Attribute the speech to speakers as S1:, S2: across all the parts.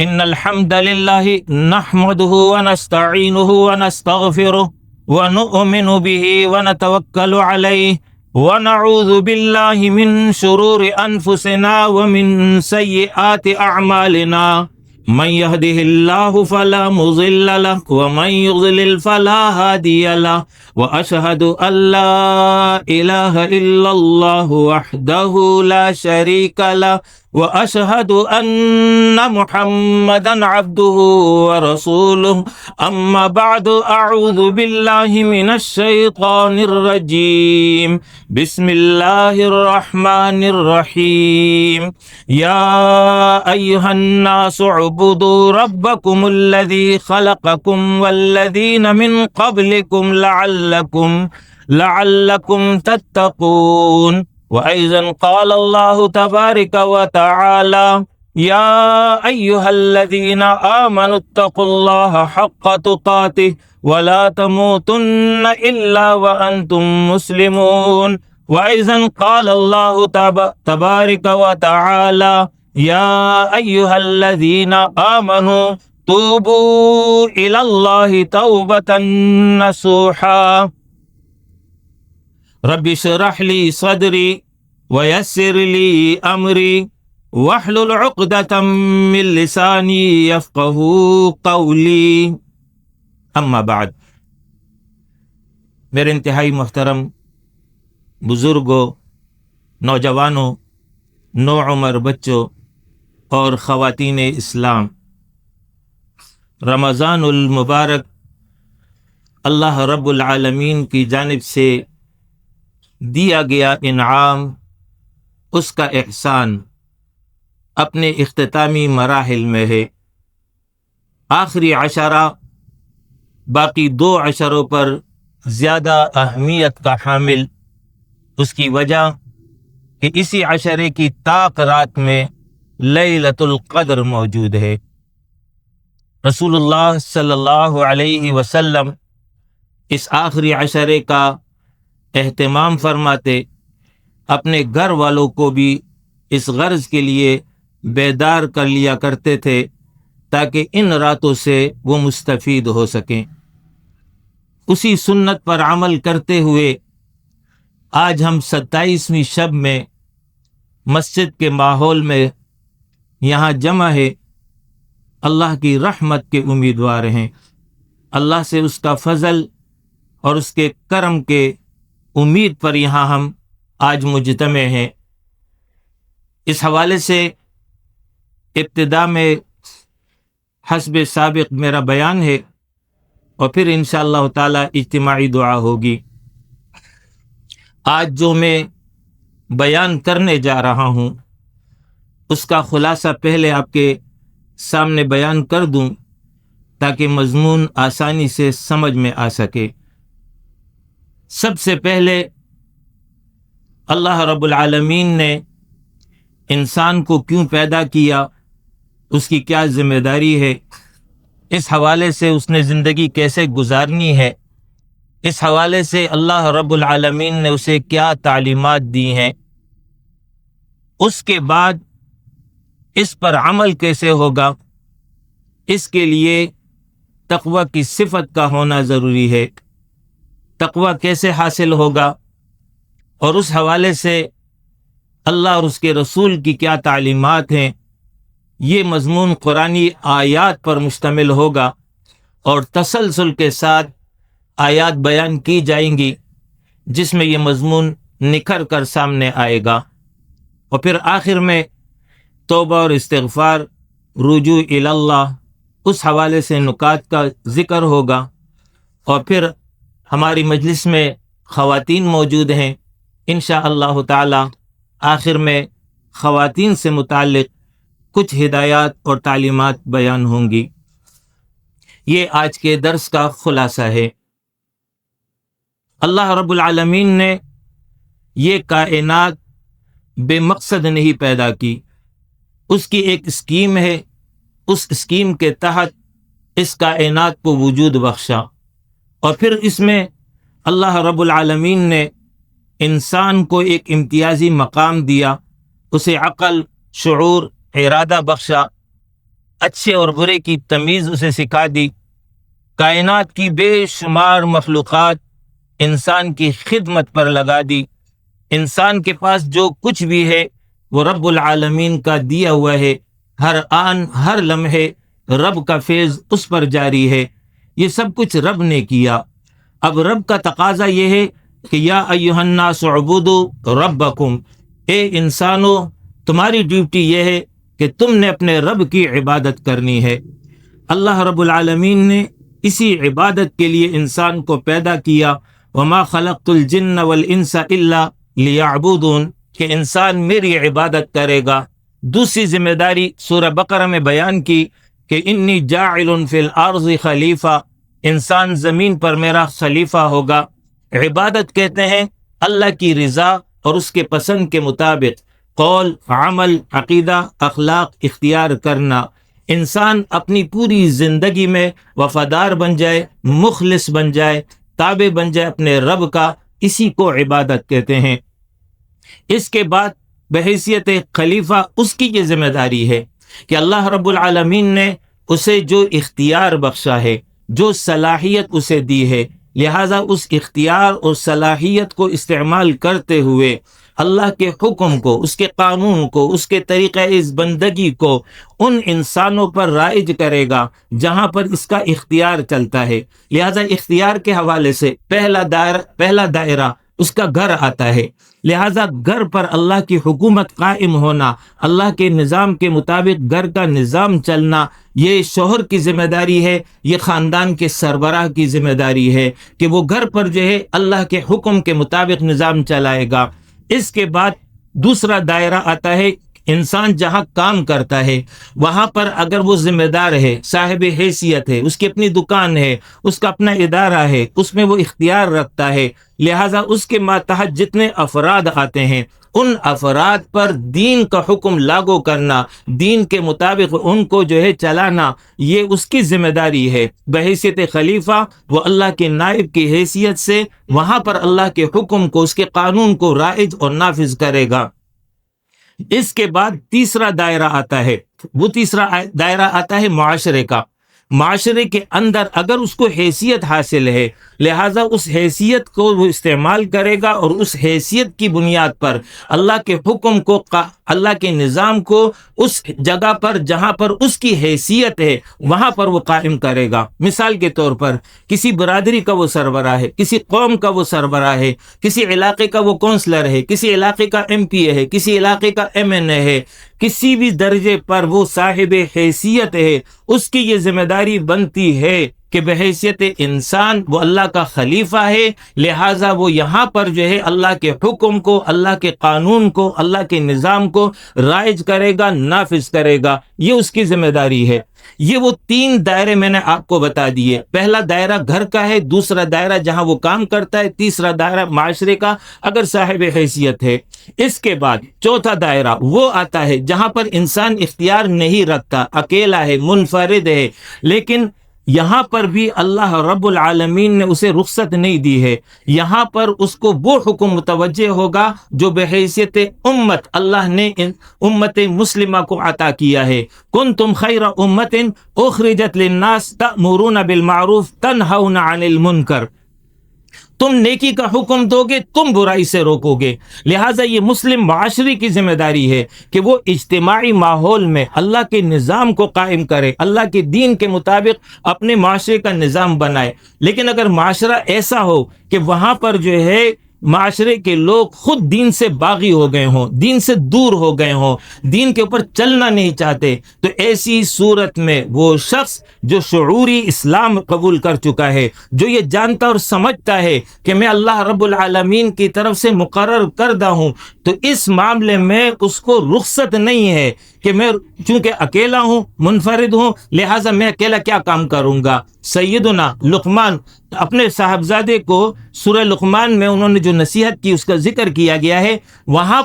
S1: إن الحمد لله نحمده ونستعينه ونستغفره ونؤمن به ونتوكل عليه ونعوذ بالله من شرور أنفسنا ومن سيئات أعمالنا من يهده الله فلا مضل له ومن يضلل فلا هادي له وأشهد أن لا إله إلا الله وحده لا شريك له وأشهد أن محمدا عبده ورسوله أما بعد أعوذ بالله من الشيطان الرجيم بسم الله الرحمن الرحيم يا أيها الناس اعبدوا ربكم الذي خلقكم والذين من قبلكم لعلكم تتقون وأيضا قال الله تبارك وتعالى يا أيها الذين آمنوا اتقوا الله حق تقاته ولا تموتن إلا وأنتم مسلمون وأيضا قال الله تبارك وتعالى يا أيها الذين آمنوا توبوا إلى الله توبة نصوحا رب اشرح لي صدري ويسر لي أمري واحلل عقدة من لساني يفقهوا قولي اما بعد میرے انتہائی محترم بزرگوں، نوجوانوں، نوعمر بچوں اور خواتین اسلام، رمضان المبارک اللہ رب العالمین کی جانب سے دیا گیا انعام، اس کا احسان اپنے اختتامی مراحل میں ہے۔ آخری عشرہ باقی 2 عشروں پر زیادہ اہمیت کا حامل، اس کی وجہ کہ اسی عشرے کی طاق رات میں لیلۃ القدر موجود ہے۔ رسول اللہ صلی اللہ علیہ وسلم اس آخری عشرے کا اہتمام فرماتے، اپنے گھر والوں کو بھی اس غرض کے لیے بیدار کر لیا کرتے تھے تاکہ ان راتوں سے وہ مستفید ہو سکیں۔ اسی سنت پر عمل کرتے ہوئے آج ہم 27ویں شب میں مسجد کے ماحول میں یہاں جمع ہے، اللہ کی رحمت کے امیدوار ہیں، اللہ سے اس کا فضل اور اس کے کرم کے امید پر یہاں ہم آج مجتمع ہیں۔ اس حوالے سے ابتدا میں حسب سابق میرا بیان ہے اور پھر انشاءاللہ تعالی اجتماعی دعا ہوگی۔ آج جو میں بیان کرنے جا رہا ہوں اس کا خلاصہ پہلے آپ کے سامنے بیان کر دوں تاکہ مضمون آسانی سے سمجھ میں آ سکے۔ سب سے پہلے اللہ رب العالمین نے انسان کو کیوں پیدا کیا، اس کی کیا ذمہ داری ہے، اس حوالے سے اس نے زندگی کیسے گزارنی ہے، اس حوالے سے اللہ رب العالمین نے اسے کیا تعلیمات دی ہیں، اس کے بعد اس پر عمل کیسے ہوگا، اس کے لیے تقوی کی صفت کا ہونا ضروری ہے۔ تقوی کیسے حاصل ہوگا اور اس حوالے سے اللہ اور اس کے رسول کی کیا تعلیمات ہیں، یہ مضمون قرآنی آیات پر مشتمل ہوگا اور تسلسل کے ساتھ آیات بیان کی جائیں گی جس میں یہ مضمون نکھر کر سامنے آئے گا، اور پھر آخر میں توبہ اور استغفار، رجوع الی اللہ، اس حوالے سے نکات کا ذکر ہوگا، اور پھر ہماری مجلس میں خواتین موجود ہیں، انشاءاللہ تعالی آخر میں خواتین سے متعلق کچھ ہدایات اور تعلیمات بیان ہوں گی۔ یہ آج کے درس کا خلاصہ ہے۔ اللہ رب العالمین نے یہ کائنات بے مقصد نہیں پیدا کی، اس کی ایک اسکیم ہے، اس اسکیم کے تحت اس کائنات کو وجود بخشا، اور پھر اس میں اللہ رب العالمین نے انسان کو ایک امتیازی مقام دیا، اسے عقل، شعور، ارادہ بخشا، اچھے اور برے کی تمیز اسے سکھا دی، کائنات کی بے شمار مخلوقات انسان کی خدمت پر لگا دی، انسان کے پاس جو کچھ بھی ہے وہ رب العالمین کا دیا ہوا ہے، ہر آن ہر لمحے رب کا فیض اس پر جاری ہے، یہ سب کچھ رب نے کیا۔ اب رب کا تقاضا یہ ہے کہ یا ایھا الناس اعبدوا ربکم، اے انسانو تمہاری ڈیوٹی یہ ہے کہ تم نے اپنے رب کی عبادت کرنی ہے۔ اللہ رب العالمین نے اسی عبادت کے لیے انسان کو پیدا کیا، وما خلقت الجن والانس الا لیعبدون، کہ انسان میری عبادت کرے گا۔ دوسری ذمہ داری سورہ بقرہ میں بیان کی کہ انی جاعل فی الارض خلیفہ، انسان زمین پر میرا خلیفہ ہوگا۔ عبادت کہتے ہیں اللہ کی رضا اور اس کے پسند کے مطابق قول، عمل، عقیدہ، اخلاق اختیار کرنا، انسان اپنی پوری زندگی میں وفادار بن جائے، مخلص بن جائے، تابع بن جائے اپنے رب کا، اسی کو عبادت کہتے ہیں۔ اس کے بعد بحیثیت خلیفہ اس کی یہ ذمہ داری ہے کہ اللہ رب العالمین نے اسے جو اختیار بخشا ہے، جو صلاحیت اسے دی ہے، لہٰذا اس اختیار اور صلاحیت کو استعمال کرتے ہوئے اللہ کے حکم کو، اس کے قانون کو، اس کے طریقہ اس بندگی کو ان انسانوں پر رائج کرے گا جہاں پر اس کا اختیار چلتا ہے۔ لہٰذا اختیار کے حوالے سے پہلا دائرہ اس کا گھر آتا ہے، لہٰذا گھر پر اللہ کی حکومت قائم ہونا، اللہ کے نظام کے مطابق گھر کا نظام چلنا، یہ شوہر کی ذمہ داری ہے، یہ خاندان کے سربراہ کی ذمہ داری ہے کہ وہ گھر پر جو ہے اللہ کے حکم کے مطابق نظام چلائے گا۔ اس کے بعد دوسرا دائرہ آتا ہے، انسان جہاں کام کرتا ہے وہاں پر اگر وہ ذمہ دار ہے، صاحب حیثیت ہے، اس کی اپنی دکان ہے، اس کا اپنا ادارہ ہے، اس میں وہ اختیار رکھتا ہے، لہٰذا اس کے ماتحت جتنے افراد آتے ہیں ان افراد پر دین کا حکم لاگو کرنا، دین کے مطابق ان کو جو ہے چلانا، یہ اس کی ذمہ داری ہے۔ بحیثیت خلیفہ وہ اللہ کے نائب کی حیثیت سے وہاں پر اللہ کے حکم کو، اس کے قانون کو رائج اور نافذ کرے گا۔ اس کے بعد تیسرا دائرہ آتا ہے، وہ تیسرا دائرہ آتا ہے معاشرے کا۔ معاشرے کے اندر اگر اس کو حیثیت حاصل ہے، لہٰذا اس حیثیت کو وہ استعمال کرے گا اور اس حیثیت کی بنیاد پر اللہ کے حکم کو، اللہ کے نظام کو اس جگہ پر جہاں پر اس کی حیثیت ہے وہاں پر وہ قائم کرے گا۔ مثال کے طور پر کسی برادری کا وہ سربراہ ہے، کسی قوم کا وہ سربراہ ہے، کسی علاقے کا وہ کونسلر ہے، کسی علاقے کا ایم پی اے ہے، کسی علاقے کا ایم این اے ہے، کسی بھی درجے پر وہ صاحب حیثیت ہے، اس کی یہ ذمہ داری بنتی ہے کہ بحیثیت انسان وہ اللہ کا خلیفہ ہے، لہٰذا وہ یہاں پر جو ہے اللہ کے حکم کو، اللہ کے قانون کو، اللہ کے نظام کو رائج کرے گا، نافذ کرے گا، یہ اس کی ذمہ داری ہے۔ یہ وہ تین دائرے میں نے آپ کو بتا دیے۔ پہلا دائرہ گھر کا ہے، دوسرا دائرہ جہاں وہ کام کرتا ہے، تیسرا دائرہ معاشرے کا اگر صاحب حیثیت ہے۔ اس کے بعد چوتھا دائرہ وہ آتا ہے جہاں پر انسان اختیار نہیں رکھتا، اکیلا ہے، منفرد ہے، لیکن یہاں پر بھی اللہ رب العالمین نے اسے رخصت نہیں دی ہے، یہاں پر اس کو وہ حکم متوجہ ہوگا جو بحیثیت امت اللہ نے امت مسلمہ کو عطا کیا ہے۔ کنتم خیر امت اخرجت للناس تأمرون بالمعروف تنہون عن المنکر، تم نیکی کا حکم دو گے، تم برائی سے روکو گے۔ لہٰذا یہ مسلم معاشرے کی ذمہ داری ہے کہ وہ اجتماعی ماحول میں اللہ کے نظام کو قائم کرے، اللہ کے دین کے مطابق اپنے معاشرے کا نظام بنائے۔ لیکن اگر معاشرہ ایسا ہو کہ وہاں پر جو ہے معاشرے کے لوگ خود دین سے باغی ہو گئے ہوں، دین سے دور ہو گئے ہوں، دین کے اوپر چلنا نہیں چاہتے، تو ایسی صورت میں وہ شخص جو شعوری اسلام قبول کر چکا ہے، جو یہ جانتا اور سمجھتا ہے کہ میں اللہ رب العالمین کی طرف سے مقرر کردہ ہوں، تو اس معاملے میں اس کو رخصت نہیں ہے کہ میں چونکہ اکیلا ہوں، منفرد ہوں، لہٰذا میں اکیلا کیا کام کروں گا۔ سیدنا لقمان اپنے صاحبزادے کو سورہ لقمان میں انہوں نے جو نصیحت کی اس کا ذکر کیا گیا ہے، وہاں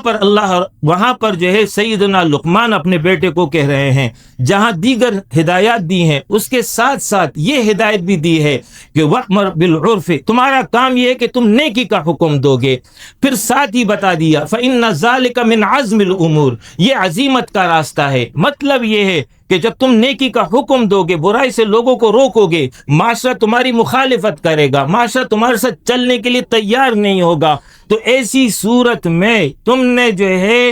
S1: پر جو ہے سیدنا لقمان اپنے بیٹے کو کہہ رہے ہیں، جہاں دیگر ہدایات دی ہیں اس کے ساتھ ساتھ یہ ہدایت بھی دی ہے کہ وَأْمُرْ بِالْعُرْفِ، تمہارا کام یہ ہے کہ تم نیکی کا حکم دو گے۔ پھر ساتھ ہی بتا دیا فَإِنَّ ذَلِكَ مِنْ عَزْمِ الْأُمُورِ، یہ عزیمت کا راستہ ہے۔ مطلب یہ ہے کہ جب تم نیکی کا حکم دو گے، برائی سے لوگوں کو روکو گے، معاشرہ تمہاری مخالفت کرے گا، معاشرہ تمہارے ساتھ چلنے کے لیے تیار نہیں ہوگا، تو ایسی صورت میں تم نے جو ہے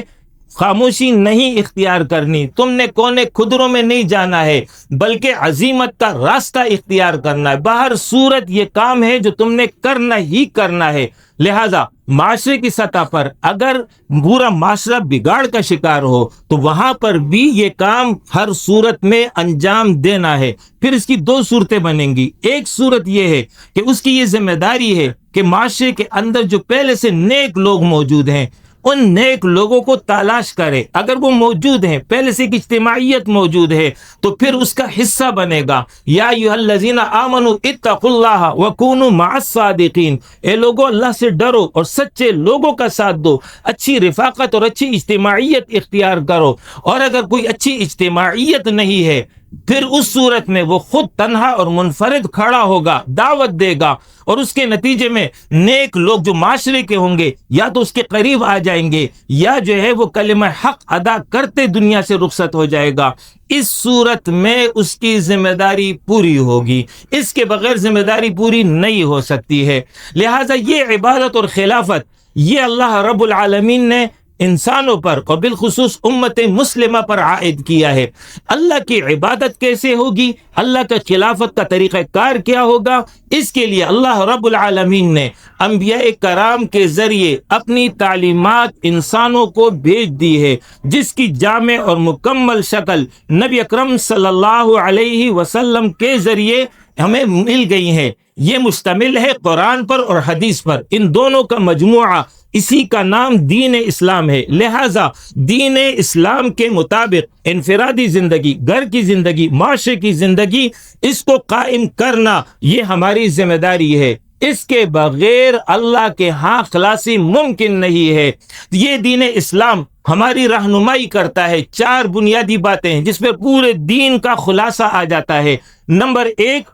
S1: خاموشی نہیں اختیار کرنی، تم نے کونے کھدروں میں نہیں جانا ہے، بلکہ عزیمت کا راستہ اختیار کرنا ہے۔ باہر صورت یہ کام ہے جو تم نے کرنا ہی کرنا ہے۔ لہذا معاشرے کی سطح پر اگر پورا معاشرہ بگاڑ کا شکار ہو تو وہاں پر بھی یہ کام ہر صورت میں انجام دینا ہے۔ پھر اس کی دو صورتیں بنیں گی۔ ایک صورت یہ ہے کہ اس کی یہ ذمہ داری ہے کہ معاشرے کے اندر جو پہلے سے نیک لوگ موجود ہیں ان نیک لوگوں کو تلاش کرے، اگر وہ موجود ہیں، پہلے سے ایک اجتماعیت موجود ہے تو پھر اس کا حصہ بنے گا۔ یا ایھا الذین آمنوا اتقوا اللہ وکونوا مع الصادقین، اے لوگو اللہ سے ڈرو اور سچے لوگوں کا ساتھ دو، اچھی رفاقت اور اچھی اجتماعیت اختیار کرو۔ اور اگر کوئی اچھی اجتماعیت نہیں ہے پھر اس صورت میں وہ خود تنہا اور منفرد کھڑا ہوگا، دعوت دے گا، اور اس کے نتیجے میں نیک لوگ جو معاشرے کے ہوں گے یا تو اس کے قریب آ جائیں گے یا جو ہے وہ کلمہ حق ادا کرتے دنیا سے رخصت ہو جائے گا۔ اس صورت میں اس کی ذمہ داری پوری ہوگی، اس کے بغیر ذمہ داری پوری نہیں ہو سکتی ہے۔ لہٰذا یہ عبادت اور خلافت یہ اللہ رب العالمین نے انسانوں پر اور بالخصوص امت مسلمہ پر عائد کیا ہے۔ اللہ کی عبادت کیسے ہوگی، اللہ کا خلافت کا طریقہ کار کیا ہوگا، اس کے لیے اللہ رب العالمین نے انبیاء کرام کے ذریعے اپنی تعلیمات انسانوں کو بھیج دی ہے، جس کی جامع اور مکمل شکل نبی اکرم صلی اللہ علیہ وسلم کے ذریعے ہمیں مل گئی ہیں۔ یہ مشتمل ہے قرآن پر اور حدیث پر، ان دونوں کا مجموعہ، اسی کا نام دین اسلام ہے۔ لہٰذا دین اسلام کے مطابق انفرادی زندگی، گھر کی زندگی، معاشرے کی زندگی، اس کو قائم کرنا یہ ہماری ذمہ داری ہے۔ اس کے بغیر اللہ کے ہاں خلاصی ممکن نہیں ہے۔ یہ دین اسلام ہماری رہنمائی کرتا ہے، چار بنیادی باتیں ہیں جس پہ پورے دین کا خلاصہ آ جاتا ہے۔ نمبر ایک،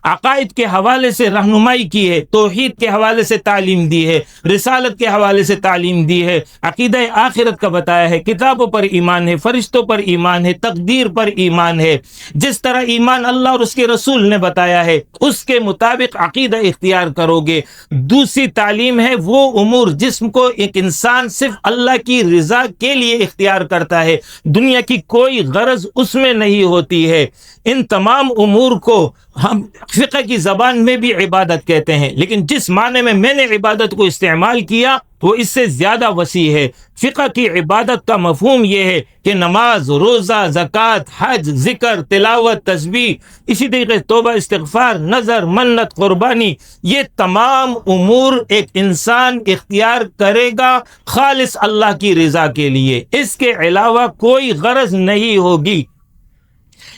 S1: عقائد کے حوالے سے رہنمائی کی ہے، توحید کے حوالے سے تعلیم دی ہے، رسالت کے حوالے سے تعلیم دی ہے، عقیدہ آخرت کا بتایا ہے، کتابوں پر ایمان ہے، فرشتوں پر ایمان ہے، تقدیر پر ایمان ہے۔ جس طرح ایمان اللہ اور اس کے رسول نے بتایا ہے اس کے مطابق عقیدہ اختیار کرو گے۔ دوسری تعلیم ہے وہ امور جس کو ایک انسان صرف اللہ کی رضا کے لیے اختیار کرتا ہے، دنیا کی کوئی غرض اس میں نہیں ہوتی ہے۔ ان تمام امور کو ہم فقہ کی زبان میں بھی عبادت کہتے ہیں، لیکن جس معنی میں میں نے عبادت کو استعمال کیا وہ اس سے زیادہ وسیع ہے۔ فقہ کی عبادت کا مفہوم یہ ہے کہ نماز، روزہ، زکوٰۃ، حج، ذکر، تلاوت، تسبیح، اسی طریقے توبہ، استغفار، نذر، منت، قربانی، یہ تمام امور ایک انسان اختیار کرے گا خالص اللہ کی رضا کے لیے، اس کے علاوہ کوئی غرض نہیں ہوگی۔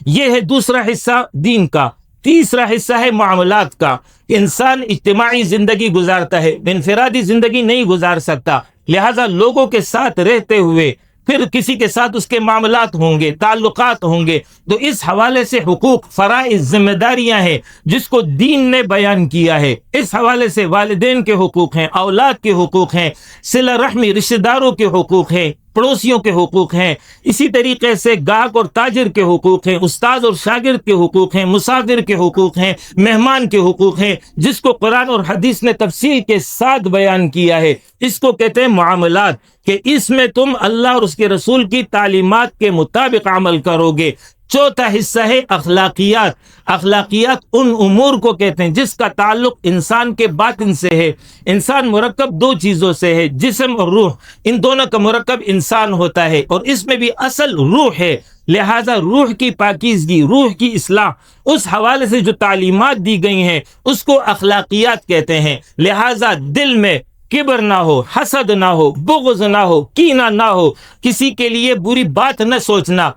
S1: یہ ہے دوسرا حصہ دین کا۔ تیسرا حصہ ہے معاملات کا۔ انسان اجتماعی زندگی گزارتا ہے، انفرادی زندگی نہیں گزار سکتا، لہذا لوگوں کے ساتھ رہتے ہوئے پھر کسی کے ساتھ اس کے معاملات ہوں گے، تعلقات ہوں گے، تو اس حوالے سے حقوق، فرائض، ذمہ داریاں ہیں جس کو دین نے بیان کیا ہے۔ اس حوالے سے والدین کے حقوق ہیں، اولاد کے حقوق ہیں، صلہ رحمی رشتہ داروں کے حقوق ہیں، پڑوسیوں کے حقوق ہیں، اسی طریقے سے گاہک اور تاجر کے حقوق ہیں، استاد اور شاگرد کے حقوق ہیں، مسافر کے حقوق ہیں، مہمان کے حقوق ہیں، جس کو قرآن اور حدیث نے تفصیل کے ساتھ بیان کیا ہے۔ اس کو کہتے ہیں معاملات، کہ اس میں تم اللہ اور اس کے رسول کی تعلیمات کے مطابق عمل کرو گے۔ چوتھا حصہ ہے اخلاقیات۔ اخلاقیات ان امور کو کہتے ہیں جس کا تعلق انسان کے باطن سے ہے۔ انسان مرکب دو چیزوں سے ہے، جسم اور روح، ان دونوں کا مرکب انسان ہوتا ہے، اور اس میں بھی اصل روح ہے۔ لہٰذا روح کی پاکیزگی، روح کی اصلاح، اس حوالے سے جو تعلیمات دی گئی ہیں اس کو اخلاقیات کہتے ہیں۔ لہٰذا دل میں کبر نہ ہو، حسد نہ ہو، بغض نہ ہو، کینہ نہ ہو، کسی کے لیے بری بات نہ سوچنا،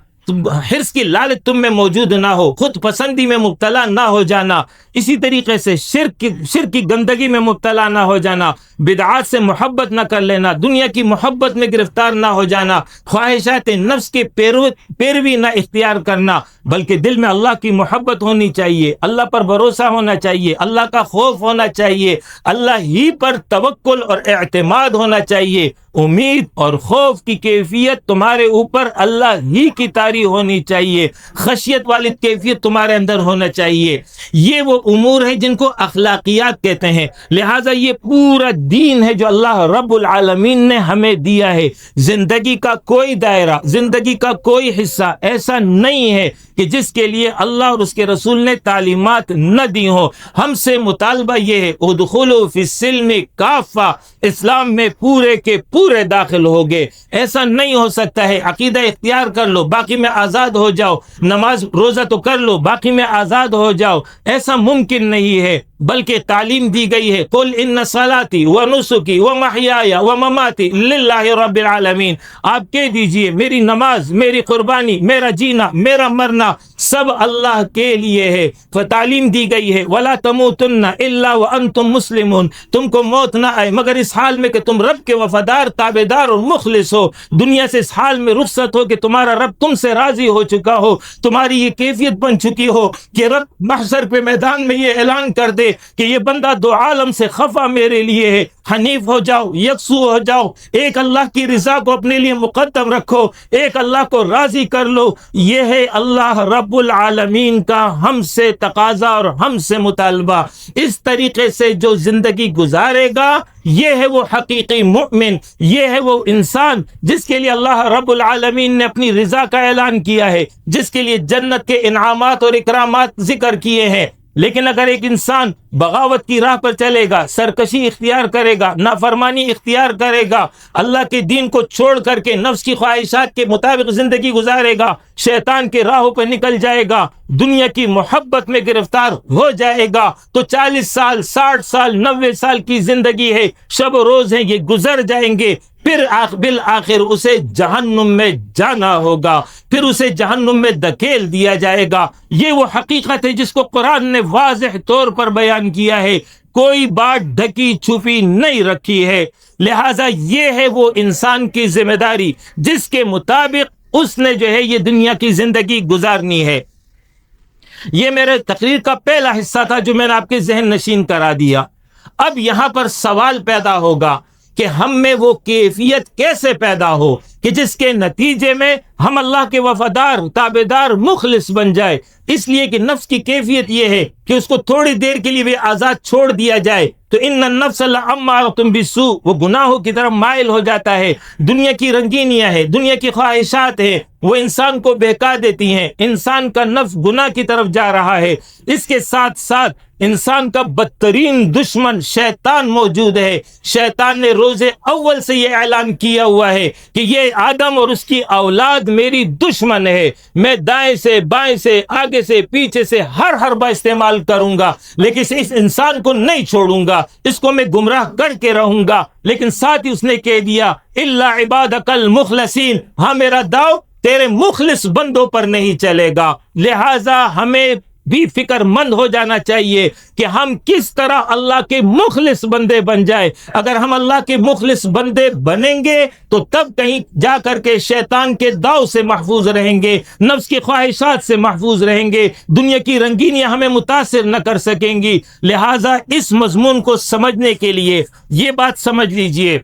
S1: حرص کی لالچ تم میں موجود نہ ہو، خود پسندی میں مبتلا نہ ہو جانا، اسی طریقے سے شرک کی گندگی میں مبتلا نہ ہو جانا، بدعات سے محبت نہ کر لینا، دنیا کی محبت میں گرفتار نہ ہو جانا، خواہشات نفس کے پیروی نہ اختیار کرنا، بلکہ دل میں اللہ کی محبت ہونی چاہیے، اللہ پر بھروسہ ہونا چاہیے، اللہ کا خوف ہونا چاہیے، اللہ ہی پر توکل اور اعتماد ہونا چاہیے، امید اور خوف کی کیفیت تمہارے اوپر اللہ ہی کی طاری ہونی چاہیے، خشیت والی کیفیت تمہارے اندر ہونا چاہیے۔ یہ وہ امور ہیں جن کو اخلاقیات کہتے ہیں۔ لہٰذا یہ پورا دین ہے جو اللہ رب العالمین نے ہمیں دیا ہے۔ زندگی کا کوئی دائرہ، زندگی کا کوئی حصہ ایسا نہیں ہے کہ جس کے لیے اللہ اور اس کے رسول نے تعلیمات نہ دی ہوں۔ ہم سے مطالبہ یہ ہے ادخلوا فی السلم کافہ، اسلام میں پورے کے پورے داخل ہوگے۔ ایسا نہیں ہو سکتا ہے عقیدہ اختیار کر لو باقی میں آزاد ہو جاؤ، نماز روزہ تو کر لو باقی میں آزاد ہو جاؤ، ایسا ممکن نہیں ہے۔ بلکہ تعلیم دی گئی ہے قل ان صلاتی و نسکی و محیایا و مماتی للہ رب العالمین، آپ کہہ دیجئے میری نماز، میری قربانی، میرا جینا، میرا مرنا سب اللہ کے لیے ہے۔ تعلیم دی گئی ہے ولا تموتن الا وانتم مسلمون، تم کو موت نہ آئے مگر اس حال میں کہ تم رب کے وفادار، تابعدار اور مخلص ہو، دنیا سے اس حال میں رخصت ہو کہ تمہارا رب تم سے راضی ہو چکا ہو، تمہاری یہ کیفیت بن چکی ہو کہ رب محشر پہ میدان میں یہ اعلان کر دے کہ یہ بندہ دو عالم سے خفا میرے لیے ہے۔ حنیف ہو جاؤ، یکسو ہو جاؤ، ایک اللہ کی رضا کو اپنے لیے مقدم رکھو، ایک اللہ کو راضی کر لو۔ یہ ہے اللہ رب العالمین کا ہم سے تقاضا اور ہم سے مطالبہ۔ اس طریقے سے جو زندگی گزارے گا یہ ہے وہ حقیقی مومن، یہ ہے وہ انسان جس کے لیے اللہ رب العالمین نے اپنی رضا کا اعلان کیا ہے، جس کے لیے جنت کے انعامات اور اکرامات ذکر کیے ہیں۔ لیکن اگر ایک انسان بغاوت کی راہ پر چلے گا، سرکشی اختیار کرے گا، نافرمانی اختیار کرے گا، اللہ کے دین کو چھوڑ کر کے نفس کی خواہشات کے مطابق زندگی گزارے گا، شیطان کے راہوں پر نکل جائے گا، دنیا کی محبت میں گرفتار ہو جائے گا، تو 40 سال، 60 سال، 90 سال کی زندگی ہے، شب و روز ہیں، یہ گزر جائیں گے۔ پھر بالآخر اسے جہنم میں جانا ہوگا، پھر اسے جہنم میں دھکیل دیا جائے گا۔ یہ وہ حقیقت ہے جس کو قرآن نے واضح طور پر بیان کیا ہے، کوئی بات ڈھکی چھپی نہیں رکھی ہے۔ لہٰذا یہ ہے وہ انسان کی ذمہ داری جس کے مطابق اس نے جو ہے یہ دنیا کی زندگی گزارنی ہے۔ یہ میرے تقریر کا پہلا حصہ تھا جو میں نے آپ کے ذہن نشین کرا دیا۔ اب یہاں پر سوال پیدا ہوگا کہ ہم میں وہ کیفیت کیسے پیدا ہو کہ جس کے نتیجے میں ہم اللہ کے وفادار، تابعدار، مخلص بن جائے۔ اس لیے کہ نفس کی کیفیت یہ ہے کہ اس کو تھوڑی دیر کے لیے بھی آزاد چھوڑ دیا جائے تو ان النفس لامارۃ بالسوء، وہ گناہوں کی طرف مائل ہو جاتا ہے۔ دنیا کی رنگینیاں ہیں، دنیا کی خواہشات ہیں، وہ انسان کو بہکا دیتی ہیں، انسان کا نفس گناہ کی طرف جا رہا ہے۔ اس کے ساتھ ساتھ انسان کا بدترین دشمن شیطان موجود ہے۔ شیطان نے روز اول سے یہ اعلان کیا ہوا ہے کہ یہ آدم اور اس کی اولاد میری دشمن ہے، میں دائیں سے بائیں سے آگے سے پیچھے سے ہر حربہ استعمال کروں گا، لیکن اس انسان کو نہیں چھوڑوں گا، اس کو میں گمراہ کر کے رہوں گا۔ لیکن ساتھ ہی اس نے کہہ دیا الا عبادک المخلصین، ہاں میرا داؤ تیرے مخلص بندوں پر نہیں چلے گا۔ لہٰذا ہمیں بھی فکر مند ہو جانا چاہیے کہ ہم کس طرح اللہ کے مخلص بندے بن جائے۔ اگر ہم اللہ کے مخلص بندے بنیں گے تو تب کہیں جا کر کے شیطان کے داؤ سے محفوظ رہیں گے، نفس کی خواہشات سے محفوظ رہیں گے، دنیا کی رنگینیاں ہمیں متاثر نہ کر سکیں گی۔ لہٰذا اس مضمون کو سمجھنے کے لیے یہ بات سمجھ لیجئے،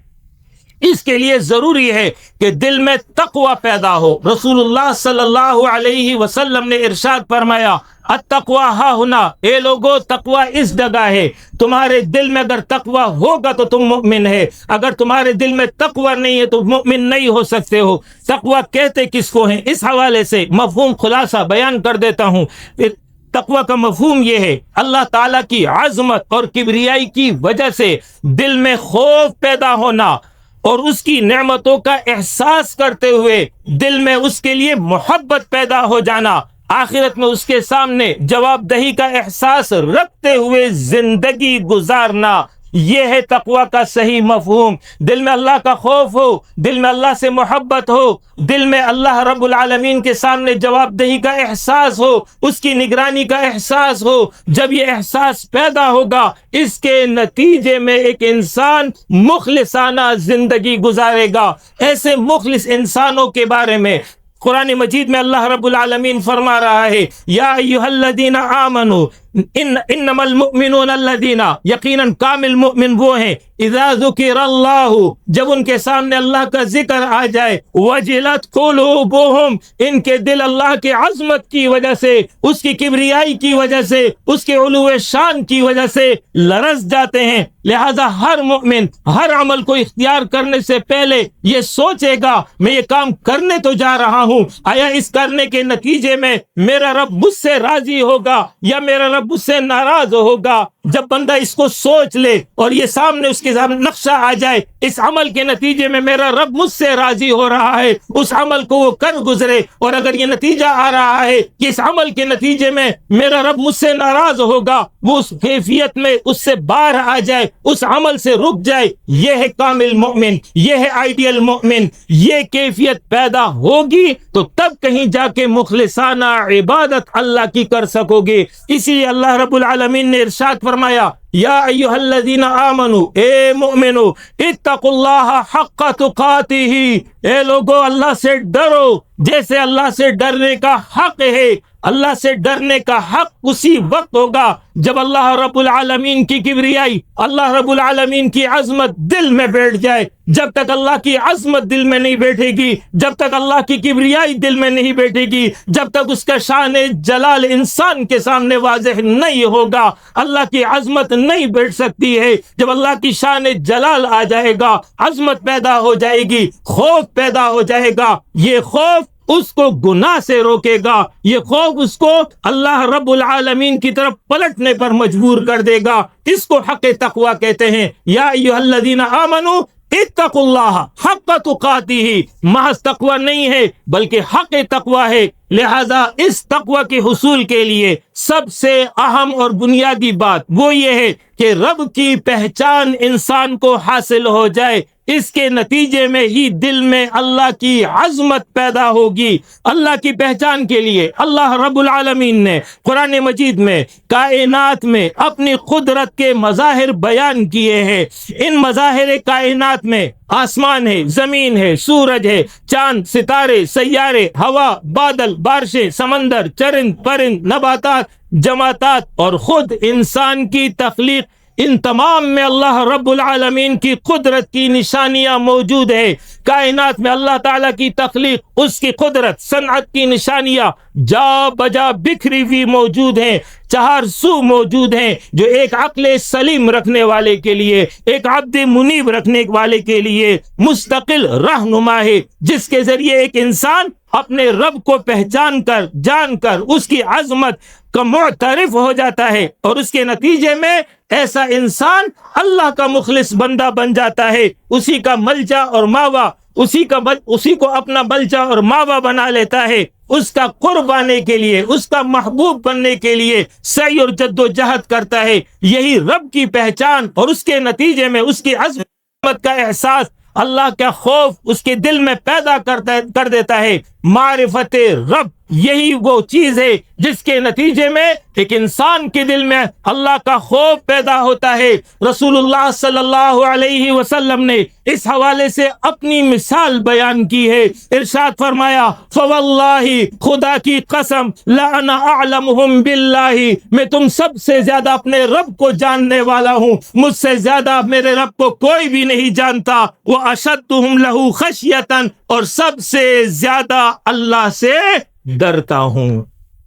S1: اس کے لیے ضروری ہے کہ دل میں تقوی پیدا ہو۔ رسول اللہ صلی اللہ علیہ وسلم نے ارشاد فرمایا التقوی ہا ہنا، اے لوگو تقوی اس جگہ ہے۔ تمہارے دل میں اگر تقوی ہوگا تو تم مؤمن ہے، اگر تمہارے دل میں تقوی نہیں ہے تو مؤمن نہیں ہو سکتے ہو۔ تقوی کہتے کس کو ہیں، اس حوالے سے مفہوم خلاصہ بیان کر دیتا ہوں۔ تقوی کا مفہوم یہ ہے اللہ تعالیٰ کی عظمت اور کبریائی کی وجہ سے دل میں خوف پیدا ہونا اور اس کی نعمتوں کا احساس کرتے ہوئے دل میں اس کے لیے محبت پیدا ہو جانا، آخرت میں اس کے سامنے جواب دہی کا احساس رکھتے ہوئے زندگی گزارنا، یہ ہے تقوی کا صحیح مفہوم۔ دل میں اللہ کا خوف ہو، دل میں اللہ سے محبت ہو، دل میں اللہ رب العالمین کے سامنے جواب دہی کا احساس ہو، اس کی نگرانی کا احساس ہو۔ جب یہ احساس پیدا ہوگا اس کے نتیجے میں ایک انسان مخلصانہ زندگی گزارے گا۔ ایسے مخلص انسانوں کے بارے میں قرآن مجید میں اللہ رب العالمین فرما رہا ہے یا ایھا الذین آمنوا انما المؤمنون الذین، یقیناً کامل مومن وہ ہیں، اذا ذکر اللہ، جب ان کے سامنے اللہ کا ذکر آ جائے، وجلت قلوبہم، ان کے دل اللہ کے عظمت کی وجہ سے، اس کی کبریائی کی وجہ سے، اس کے علو شان کی وجہ سے لرز جاتے ہیں۔ لہذا ہر مومن ہر عمل کو اختیار کرنے سے پہلے یہ سوچے گا میں یہ کام کرنے تو جا رہا ہوں، آیا اس کرنے کے نتیجے میں میرا رب مجھ سے راضی ہوگا یا میرا رب مجھ سے ناراض ہوگا؟ جب بندہ اس کو سوچ لے اور یہ سامنے اس کے سامنے نقشہ آ جائے، اس عمل کے نتیجے میں میرا رب مجھ سے راضی ہو رہا ہے، اس عمل کو وہ کر گزرے، اور اگر یہ نتیجہ آ رہا ہے کہ اس عمل کے نتیجے میں میرا رب مجھ سے ناراض ہوگا، وہ اس کیفیت میں اس سے باہر آ جائے، اس عمل سے رک جائے، یہ ہے کامل مومن، یہ ہے آئیڈیل مومن۔ یہ کیفیت پیدا ہوگی تو تب کہیں جا کے مخلصانہ عبادت اللہ کی کر سکو گے۔ اسی لیے اللہ رب العالمین نے ارشاد فرمایا، یا ایھا الذین آمنو، اے مومنو، اتقوا اللہ حق تقاتہ، اے لوگو اللہ سے ڈرو جیسے اللہ سے ڈرنے کا حق ہے۔ اللہ سے ڈرنے کا حق اسی وقت ہوگا جب اللہ رب العالمین کی کبریائی، اللہ رب العالمین کی عظمت دل میں بیٹھ جائے۔ جب تک اللہ کی عظمت دل میں نہیں بیٹھے گی، جب تک اللہ کی کبریائی دل میں نہیں بیٹھے گی، جب تک اس کا شان جلال انسان کے سامنے واضح نہیں ہوگا، اللہ کی عظمت نہیں بیٹھ سکتی ہے۔ جب اللہ کی شان جلال آ جائے گا، عظمت پیدا ہو جائے گی، خوف پیدا ہو جائے گا۔ یہ خوف اس کو گناہ سے روکے گا، یہ خوف اس کو اللہ رب العالمین کی طرف پلٹنے پر مجبور کر دے گا۔ اس کو حق تقوی کہتے ہیں۔ یا ایھا الذین آمنو اتقوا اللہ حق تقاتہ، محض تقوی نہیں ہے بلکہ حق تقوی ہے۔ لہذا اس تقوی کے حصول کے لیے سب سے اہم اور بنیادی بات وہ یہ ہے کہ رب کی پہچان انسان کو حاصل ہو جائے۔ اس کے نتیجے میں ہی دل میں اللہ کی عظمت پیدا ہوگی۔ اللہ کی پہچان کے لیے اللہ رب العالمین نے قرآن مجید میں کائنات میں اپنی قدرت کے مظاہر بیان کیے ہیں۔ ان مظاہر کائنات میں آسمان ہے، زمین ہے، سورج ہے، چاند، ستارے، سیارے، ہوا، بادل، بارشیں، سمندر، چرند پرند، نباتات، جمادات اور خود انسان کی تخلیق، ان تمام میں اللہ رب العالمین کی قدرت کی نشانیاں موجود ہیں۔ کائنات میں اللہ تعالیٰ کی تخلیق، اس کی قدرت، صنعت کی نشانیاں جا بجا بکھری ہوئی موجود ہیں، چار سو موجود ہیں، جو ایک عقل سلیم رکھنے والے کے لیے، ایک عبد منیب رکھنے والے کے لیے مستقل رہنما ہے، جس کے ذریعے ایک انسان اپنے رب کو پہچان کر، جان کر اس کی عظمت کا معترف ہو جاتا ہے، اور اس کے نتیجے میں ایسا انسان اللہ کا مخلص بندہ بن جاتا ہے، اسی کا ملجا اور ماوا، اسی کو اپنا ملجا اور ماوا بنا لیتا ہے، اس کا قرب پانے کے لیے، اس کا محبوب بننے کے لیے سعی اور جد و جہد کرتا ہے۔ یہی رب کی پہچان اور اس کے نتیجے میں اس کی عظمت کا احساس، اللہ کا خوف اس کے دل میں پیدا کر دیتا ہے۔ معرفت رب یہی وہ چیز ہے جس کے نتیجے میں ایک انسان کے دل میں اللہ کا خوف پیدا ہوتا ہے۔ رسول اللہ صلی اللہ علیہ وسلم نے اس حوالے سے اپنی مثال بیان کی ہے۔ ارشاد فرمایا، فواللہ، خدا کی قسم، لَأَنَا أَعْلَمُهُمْ بِاللَّهِ، میں تم سب سے زیادہ اپنے رب کو جاننے والا ہوں، مجھ سے زیادہ میرے رب کو کوئی بھی نہیں جانتا۔ وَأَشَدُّهُمْ لَهُ خَشْيَةً، اور سب سے زیادہ اللہ سے ڈرتا ہوں۔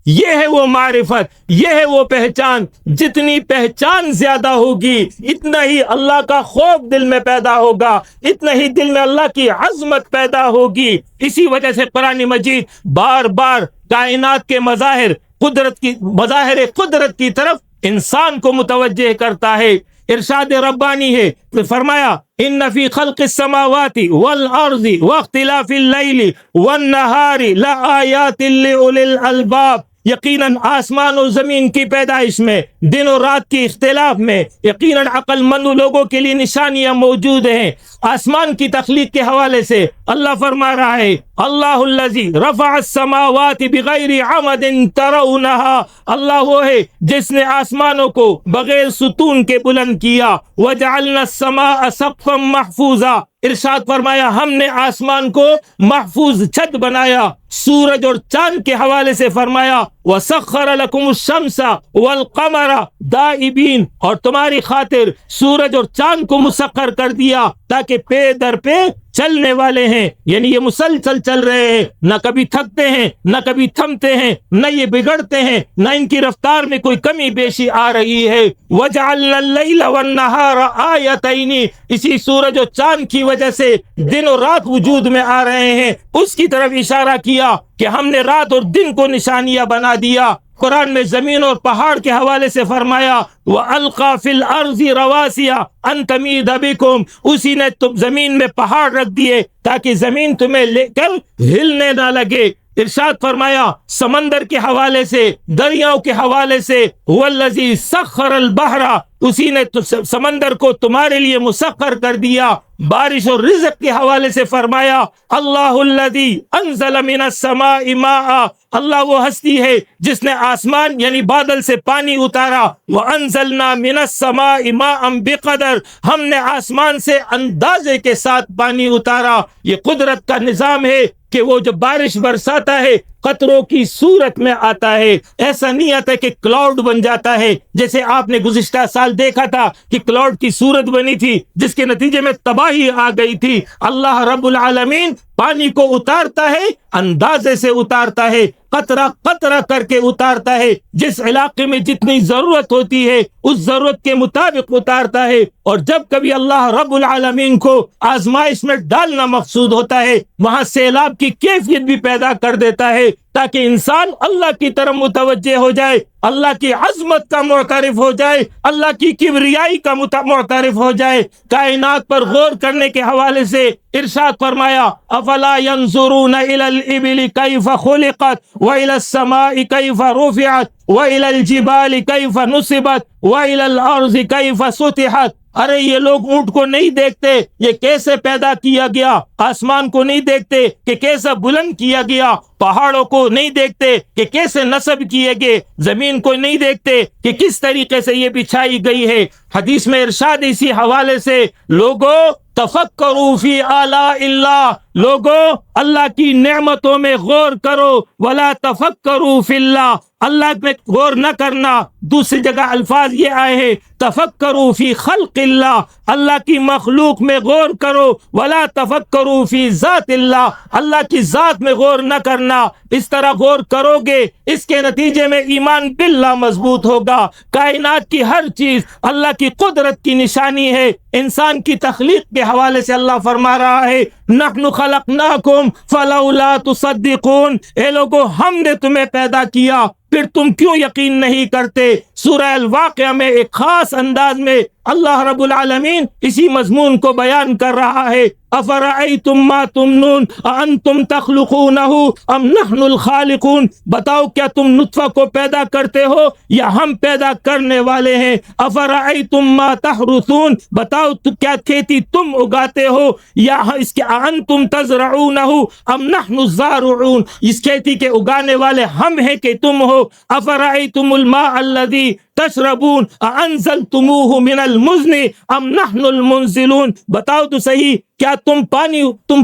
S1: یہ ہے وہ معرفت، یہ ہے وہ پہچان۔ جتنی پہچان زیادہ ہوگی اتنا ہی اللہ کا خوف دل میں پیدا ہوگا، اتنا ہی دل میں اللہ کی عظمت پیدا ہوگی۔ اسی وجہ سے قرآن مجید بار بار کائنات کے مظاہر قدرت کی طرف انسان کو متوجہ کرتا ہے۔ ارشاد ربانی ہے، فرمایا، ان فی خلق السماوات والارض واختلاف اللیل والنہار لآیات لأولی الالباب، یقیناً آسمان و زمین کی پیدائش میں، دن و رات کی اختلاف میں یقیناً عقل مند لوگوں کے لیے نشانیاں موجود ہیں۔ آسمان کی تخلیق کے حوالے سے اللہ فرما رہا ہے، اللہ الذی رفع السماوات بغیر عمد ترونها، اللہ وہ ہے جس نے آسمانوں کو بغیر ستون کے بلند کیا، وجعلنا السماء سقفا محفوظا، ارشاد فرمایا ہم نے آسمان کو محفوظ چھت بنایا۔ سورج اور چاند کے حوالے سے فرمایا، وسخر لكم الشمس والقمر دائبین، اور تمہاری خاطر سورج اور چاند کو مسخر کر دیا تاکہ پے در پہ چلنے والے ہیں، یعنی یہ مسلسل چل رہے ہیں، نہ کبھی تھکتے ہیں نہ کبھی تھمتے ہیں، نہ یہ بگڑتے ہیں، نہ ان کی رفتار میں کوئی کمی بیشی آ رہی ہے۔ وَجَعَلْنَا اللَّيْلَ وَالنَّهَارَ آیَتَيْنِ، اسی سورج اور چاند کی وجہ سے دن اور رات وجود میں آ رہے ہیں، اس کی طرف اشارہ کیا کہ ہم نے رات اور دن کو نشانیاں بنا دیا۔ قرآن میں زمین اور پہاڑ کے حوالے سے فرمایا وَأَلْقَى فِي الْأَرْضِ رَوَاسِيَ أَن تَمِيدَ بِكُمْ، اسی نے تم زمین میں پہاڑ رکھ دیے تاکہ زمین تمہیں لے کر ہلنے نہ لگے۔ ارشاد فرمایا سمندر کے حوالے سے، دریاؤں کے حوالے سے وَالَّذِي سَخَّرَ الْبَحْرَ، اسی نے سمندر کو تمہارے لیے مسخر کر دیا۔ بارش اور رزق کے حوالے سے فرمایا اللہ الذی انزل من السماء ماء، اللہ وہ ہستی ہے جس نے آسمان یعنی بادل سے پانی اتارا۔ وانزلنا من السماء ماء بقدر، ہم نے آسمان سے اندازے کے ساتھ پانی اتارا۔ یہ قدرت کا نظام ہے کہ وہ جو بارش برساتا ہے قطروں کی صورت میں آتا ہے، ایسا نہیں آتا کہ کلاؤڈ بن جاتا ہے، جیسے آپ نے گزشتہ سال دیکھا تھا کہ کلاؤڈ کی صورت بنی تھی جس کے نتیجے میں تباہی آ گئی تھی۔ اللہ رب العالمین پانی کو اتارتا ہے، اندازے سے اتارتا ہے، قطرہ قطرہ کر کے اتارتا ہے، جس علاقے میں جتنی ضرورت ہوتی ہے اس ضرورت کے مطابق اتارتا ہے۔ اور جب کبھی اللہ رب العالمین کو آزمائش میں ڈالنا مقصود ہوتا ہے وہاں سیلاب کی کیفیت بھی پیدا کر دیتا ہے تاکہ انسان اللہ کی طرف متوجہ ہو جائے، اللہ کی عظمت کا معترف ہو جائے، اللہ کی کبریائی کا معترف ہو جائے۔ کائنات پر غور کرنے کے حوالے سے ارشاد فرمایا افلا ينظرون الى الابل كيف خلقت والى السماء كيف رفعت والى الجبال كيف نصبت والى الارض كيف سطحت، ارے یہ لوگ اونٹ کو نہیں دیکھتے یہ کیسے پیدا کیا گیا، آسمان کو نہیں دیکھتے کہ کیسا بلند کیا گیا، پہاڑوں کو نہیں دیکھتے کہ کیسے نصب کیے گئے، زمین کو نہیں دیکھتے کہ کس طریقے سے یہ بچھائی گئی ہے۔ حدیث میں ارشاد اسی حوالے سے لوگوں تفکروا فی آلاء اللہ، لوگوں اللہ کی نعمتوں میں غور کرو، ولا تفکروا فی اللہ، اللہ میں غور نہ کرنا۔ دوسری جگہ الفاظ یہ آئے ہیں تفکروا فی خلق اللہ، اللہ کی مخلوق میں غور کرو، ولا تفکروا فی ذات اللہ، اللہ کی ذات میں غور نہ کرنا۔ اس طرح غور کرو گے اس کے نتیجے میں ایمان باللہ مضبوط ہوگا۔ کائنات کی ہر چیز اللہ کی قدرت کی نشانی ہے۔ انسان کی تخلیق کے حوالے سے اللہ فرما رہا ہے نحن خلقناکم فلولا تصدقون، اے لوگو ہم نے تمہیں پیدا کیا پھر تم کیوں یقین نہیں کرتے۔ سورہ الواقعہ میں ایک خاص انداز میں اللہ رب العالمین اسی مضمون کو بیان کر رہا ہے افرأیتم ما تمنون اانتم تخلقونہ ام نحن الخالقون، بتاؤ کیا تم نطفہ کو پیدا کرتے ہو یا ہم پیدا کرنے والے ہیں۔ افرأیتم ما تحرثون، بتاؤ کیا کھیتی تم اگاتے ہو یا اس کے انتم تزرعونہ ام نحن الزارعون، اس کھیتی کے اگانے والے ہم ہیں کہ تم ہو۔ افرأیتم الماء الذی تشربون انزلتموہ من المزن ام نحن المنزلون، بتاؤ تو صحیح کیا تم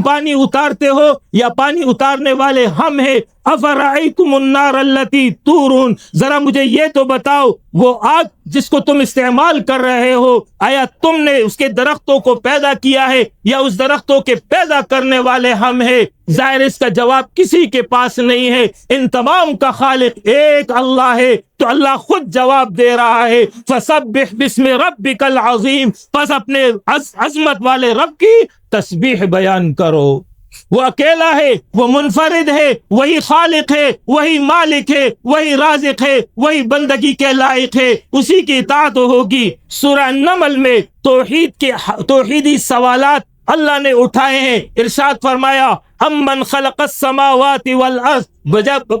S1: پانی اتارتے ہو یا پانی اتارنے والے ہم ہیں۔ افرأیتم النار التی تورون، ذرا مجھے یہ تو بتاؤ وہ آگ جس کو تم استعمال کر رہے ہو آیا تم نے اس کے درختوں کو پیدا کیا ہے یا اس درختوں کے پیدا کرنے والے ہم ہیں؟ ظاہر اس کا جواب کسی کے پاس نہیں ہے، ان تمام کا خالق ایک اللہ ہے۔ تو اللہ خود جواب دے رہا ہے فسبح باسم ربک العظیم، پس اپنے عظمت والے رب کی تسبیح بیان کرو۔ وہ اکیلا ہے، وہ منفرد ہے، وہی خالق ہے، وہی مالک ہے، وہی رازق ہے، وہی بندگی کے لائق ہے، اسی کی اطاعت ہوگی۔ سورہ النمل میں توحیدی سوالات اللہ نے اٹھائے ہیں۔ ارشاد فرمایا امن خلق السماوات والارض،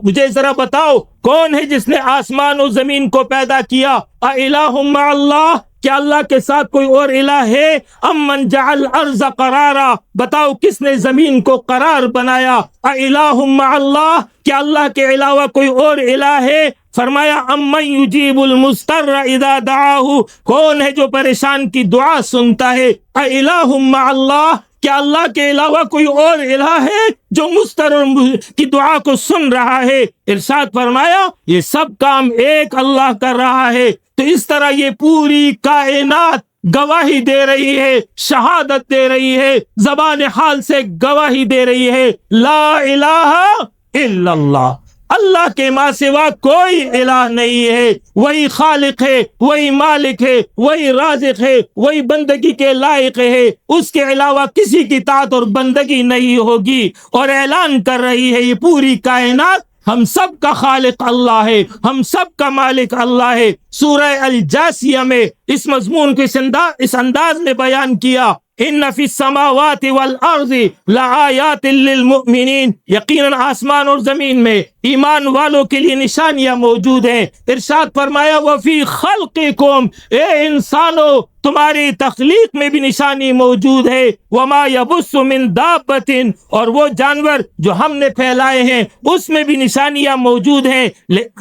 S1: مجھے ذرا بتاؤ کون ہے جس نے آسمان و زمین کو پیدا کیا؟ اِلٰہٌ مع اللہ، کیا اللہ کے ساتھ کوئی اور الہ ہے؟ امن جعل الارض قرارا، بتاؤ کس نے زمین کو قرار بنایا؟ اِلٰہٌ مع اللہ، کیا اللہ کے علاوہ کوئی اور الہ ہے؟ فرمایا امن یجیب المضطر اذا دعاہ، کون ہے جو پریشان کی دعا سنتا ہے؟ اِلٰہٌ مع اللہ، کیا اللہ کے علاوہ کوئی اور الہ ہے جو مضطر کی دعا کو سن رہا ہے؟ ارشاد فرمایا یہ سب کام ایک اللہ کر رہا ہے۔ تو اس طرح یہ پوری کائنات گواہی دے رہی ہے، شہادت دے رہی ہے، زبان حال سے گواہی دے رہی ہے، لا الہ الا اللہ، اللہ کے ماں سوا کوئی الہ نہیں ہے، وہی خالق ہے، وہی مالک ہے، وہی رازق ہے، وہی بندگی کے لائق ہے، اس کے علاوہ کسی کی طاعت اور بندگی نہیں ہوگی۔ اور اعلان کر رہی ہے یہ پوری کائنات ہم سب کا خالق اللہ ہے، ہم سب کا مالک اللہ ہے۔ سورہ الجاثیہ میں اس مضمون کو اس انداز میں بیان کیا، ان فی السماوات والارض لآیات للمؤمنین، یقیناً آسمان اور زمین میں ایمان والوں کے لیے نشانیاں موجود ہیں۔ ارشاد فرمایا وفی خلقکم، اے انسانوں تمہاری تخلیق میں بھی نشانی موجود ہے، وما یبث من دابۃ، اور وہ جانور جو ہم نے پھیلائے ہیں اس میں بھی نشانیاں موجود ہیں،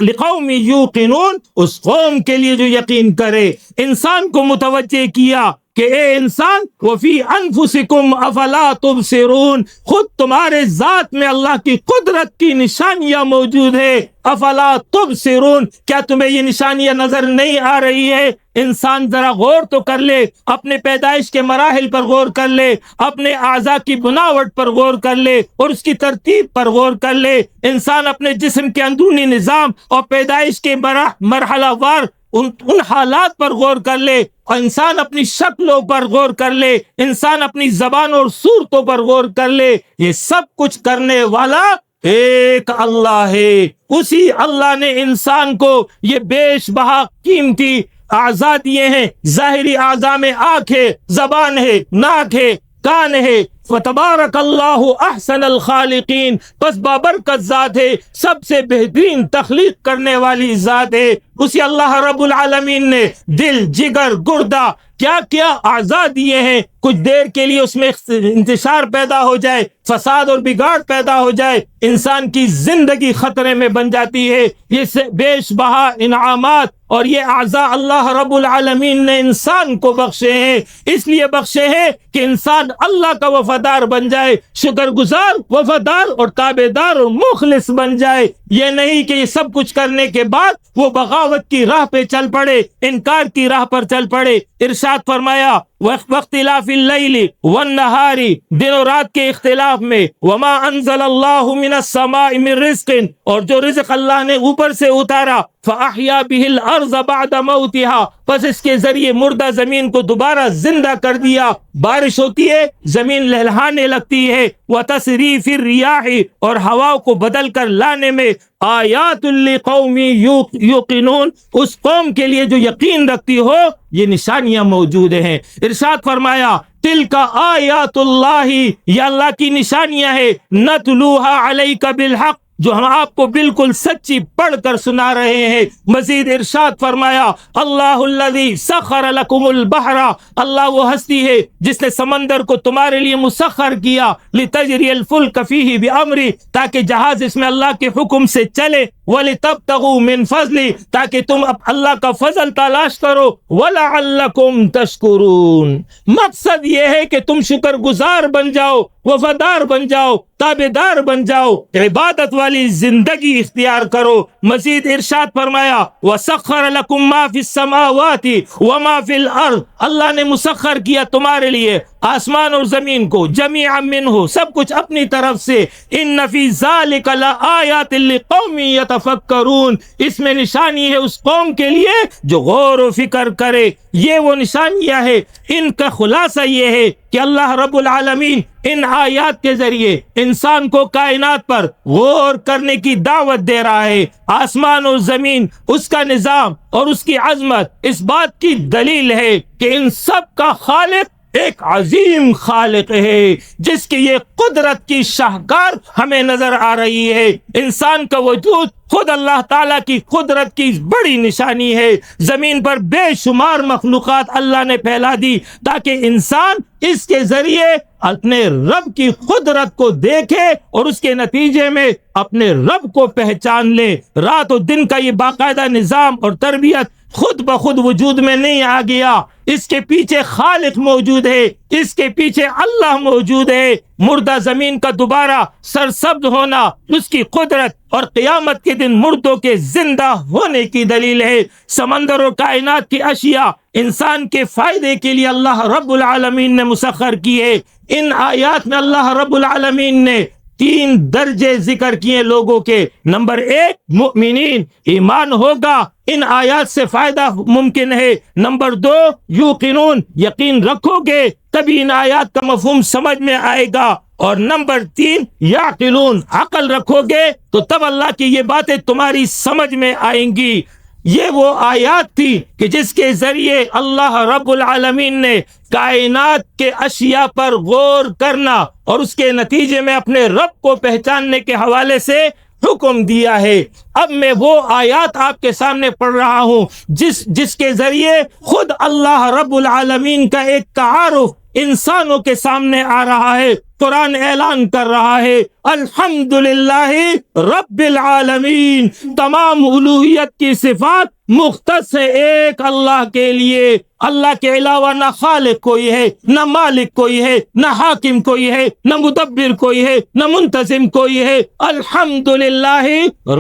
S1: لقوم یوقنون، اس قوم کے لیے جو یقین کرے۔ انسان کو متوجہ کیا کہ اے انسان وفی انفسکم افلا تبصرون، خود تمہارے ذات میں اللہ کی قدرت کی نشانیاں موجود ہے، افلا تبصرون، کیا تمہیں یہ نشانیاں نظر نہیں آ رہی ہے؟ انسان ذرا غور تو کر لے، اپنے پیدائش کے مراحل پر غور کر لے، اپنے اعضاء کی بناوٹ پر غور کر لے اور اس کی ترتیب پر غور کر لے۔ انسان اپنے جسم کے اندرونی نظام اور پیدائش کے مرحلہ وار ان حالات پر غور کر لے، انسان اپنی شکلوں پر غور کر لے، انسان اپنی زبان اور صورتوں پر غور کر لے، یہ سب کچھ کرنے والا ایک اللہ ہے۔ اسی اللہ نے انسان کو یہ بیش بہا قیمتی اعضاء دیے ہیں۔ ظاہری اعضاء میں آنکھ ہے، زبان ہے، ناک ہے، کان ہے۔ فتبارک اللہ احسن الخالقین، پس بابرکت ذات ہے، سب سے بہترین تخلیق کرنے والی ذات ہے۔ اسی اللہ رب العالمین نے دل، جگر، گردہ کیا کیا اعضاء دیے ہیں، کچھ دیر کے لیے اس میں انتشار پیدا ہو جائے، فساد اور بگاڑ پیدا ہو جائے، انسان کی زندگی خطرے میں بن جاتی ہے۔ یہ بیش بہا انعامات اور یہ اعضاء اللہ رب العالمین نے انسان کو بخشے ہیں، اس لیے بخشے ہیں کہ انسان اللہ کا وفادار بن جائے، شکر گزار، وفادار اور تابع دار اور مخلص بن جائے۔ یہ نہیں کہ یہ سب کچھ کرنے کے بعد وہ بغاوت کی راہ پہ چل پڑے، انکار کی راہ پر چل پڑے۔ ارشاد فرمایا واختلاف اللیل والنہار، دن و رات کے اختلاف میں، وما انزل اللہ من السماء من رزق، اور جو رزق اللہ نے اوپر سے اتارا، فاحیا بہ الارض بعد موتها، پس اس کے ذریعے مردہ زمین کو دوبارہ زندہ کر دیا۔ بارش ہوتی ہے، زمین لہلہانے لگتی ہے، وتصریف الریاح، اور ہوا کو بدل کر لانے میں، آیات لقوم یوقنون، اس قوم کے لیے جو یقین رکھتی ہو یہ نشانیاں موجود ہیں۔ ارشاد فرمایا تلک آیات اللہ، یہ اللہ کی نشانیاں ہیں، نتلوها علیک بالحق، جو ہم آپ کو بالکل سچی پڑھ کر سنا رہے ہیں۔ مزید ارشاد فرمایا اللہ الذی سخر لکم البحر، اللہ وہ ہستی ہے جس نے سمندر کو تمہارے لیے مسخر کیا، لتجری الفلک فیہ بامری، تاکہ جہاز اس میں اللہ کے حکم سے چلے، وَلِتَبْتَغُوا مِنْ فَضْلِ، تاکہ تم اللہ کا فضل تلاش کرو، وَلَعَلَّكُمْ تَشْكُرُونَ، مقصد یہ ہے کہ تم شکر گزار بن جاؤ، وفادار بن جاؤ، تابع دار بن جاؤ، عبادت والی زندگی اختیار کرو۔ مزید ارشاد فرمایا وَسَخَّرَ لَكُم مَّا فِي السَّمَاوَاتِ وَمَا فِي الْأَرْضِ، اللہ نے مسخر کیا تمہارے لیے آسمان اور زمین کو، جمیعا منہ، سب کچھ اپنی طرف سے، ان فی ذالک لآیات لقوم یتفکرون، اس میں نشانی ہے اس قوم کے لیے جو غور و فکر کرے۔ یہ وہ نشانیاں ہے، ان کا خلاصہ یہ ہے کہ اللہ رب العالمین ان آیات کے ذریعے انسان کو کائنات پر غور کرنے کی دعوت دے رہا ہے۔ آسمان اور زمین، اس کا نظام اور اس کی عظمت اس بات کی دلیل ہے کہ ان سب کا خالق ایک عظیم خالق ہے، جس کی یہ قدرت کی شاہکار ہمیں نظر آ رہی ہے۔ انسان کا وجود خود اللہ تعالیٰ کی قدرت کی بڑی نشانی ہے۔ زمین پر بے شمار مخلوقات اللہ نے پھیلا دی تاکہ انسان اس کے ذریعے اپنے رب کی قدرت کو دیکھے اور اس کے نتیجے میں اپنے رب کو پہچان لے۔ رات و دن کا یہ باقاعدہ نظام اور تربیت خود بخود وجود میں نہیں آ گیا، اس کے پیچھے خالق موجود ہے، اس کے پیچھے اللہ موجود ہے۔ مردہ زمین کا دوبارہ سرسبز ہونا اس کی قدرت اور قیامت کے دن مردوں کے زندہ ہونے کی دلیل ہے۔ سمندر اور کائنات کی اشیاء انسان کے فائدے کے لیے اللہ رب العالمین نے مسخر کی ہے۔ ان آیات میں اللہ رب العالمین نے 3 درجے ذکر کیے لوگوں کے۔ نمبر 1 مؤمنین، ایمان ہوگا، ان آیات سے فائدہ ممکن ہے۔ نمبر 2 یوقنون، یقین رکھو گے تبھی ان آیات کا مفہوم سمجھ میں آئے گا۔ اور نمبر 3 یعقلون، عقل رکھو گے تو تب اللہ کی یہ باتیں تمہاری سمجھ میں آئیں گی۔ یہ وہ آیات تھی کہ جس کے ذریعے اللہ رب العالمین نے کائنات کے اشیاء پر غور کرنا اور اس کے نتیجے میں اپنے رب کو پہچاننے کے حوالے سے حکم دیا ہے۔ اب میں وہ آیات آپ کے سامنے پڑھ رہا ہوں جس کے ذریعے خود اللہ رب العالمین کا ایک تعارف انسانوں کے سامنے آ رہا ہے۔ قرآن اعلان کر رہا ہے الحمدللہ رب العالمین، تمام الوہیت کی صفات مختص ہے ایک اللہ کے لیے۔ اللہ کے علاوہ نہ خالق کوئی ہے، نہ مالک کوئی ہے، نہ حاکم کوئی ہے، نہ مدبر کوئی ہے، نہ منتظم کوئی ہے۔ الحمدللہ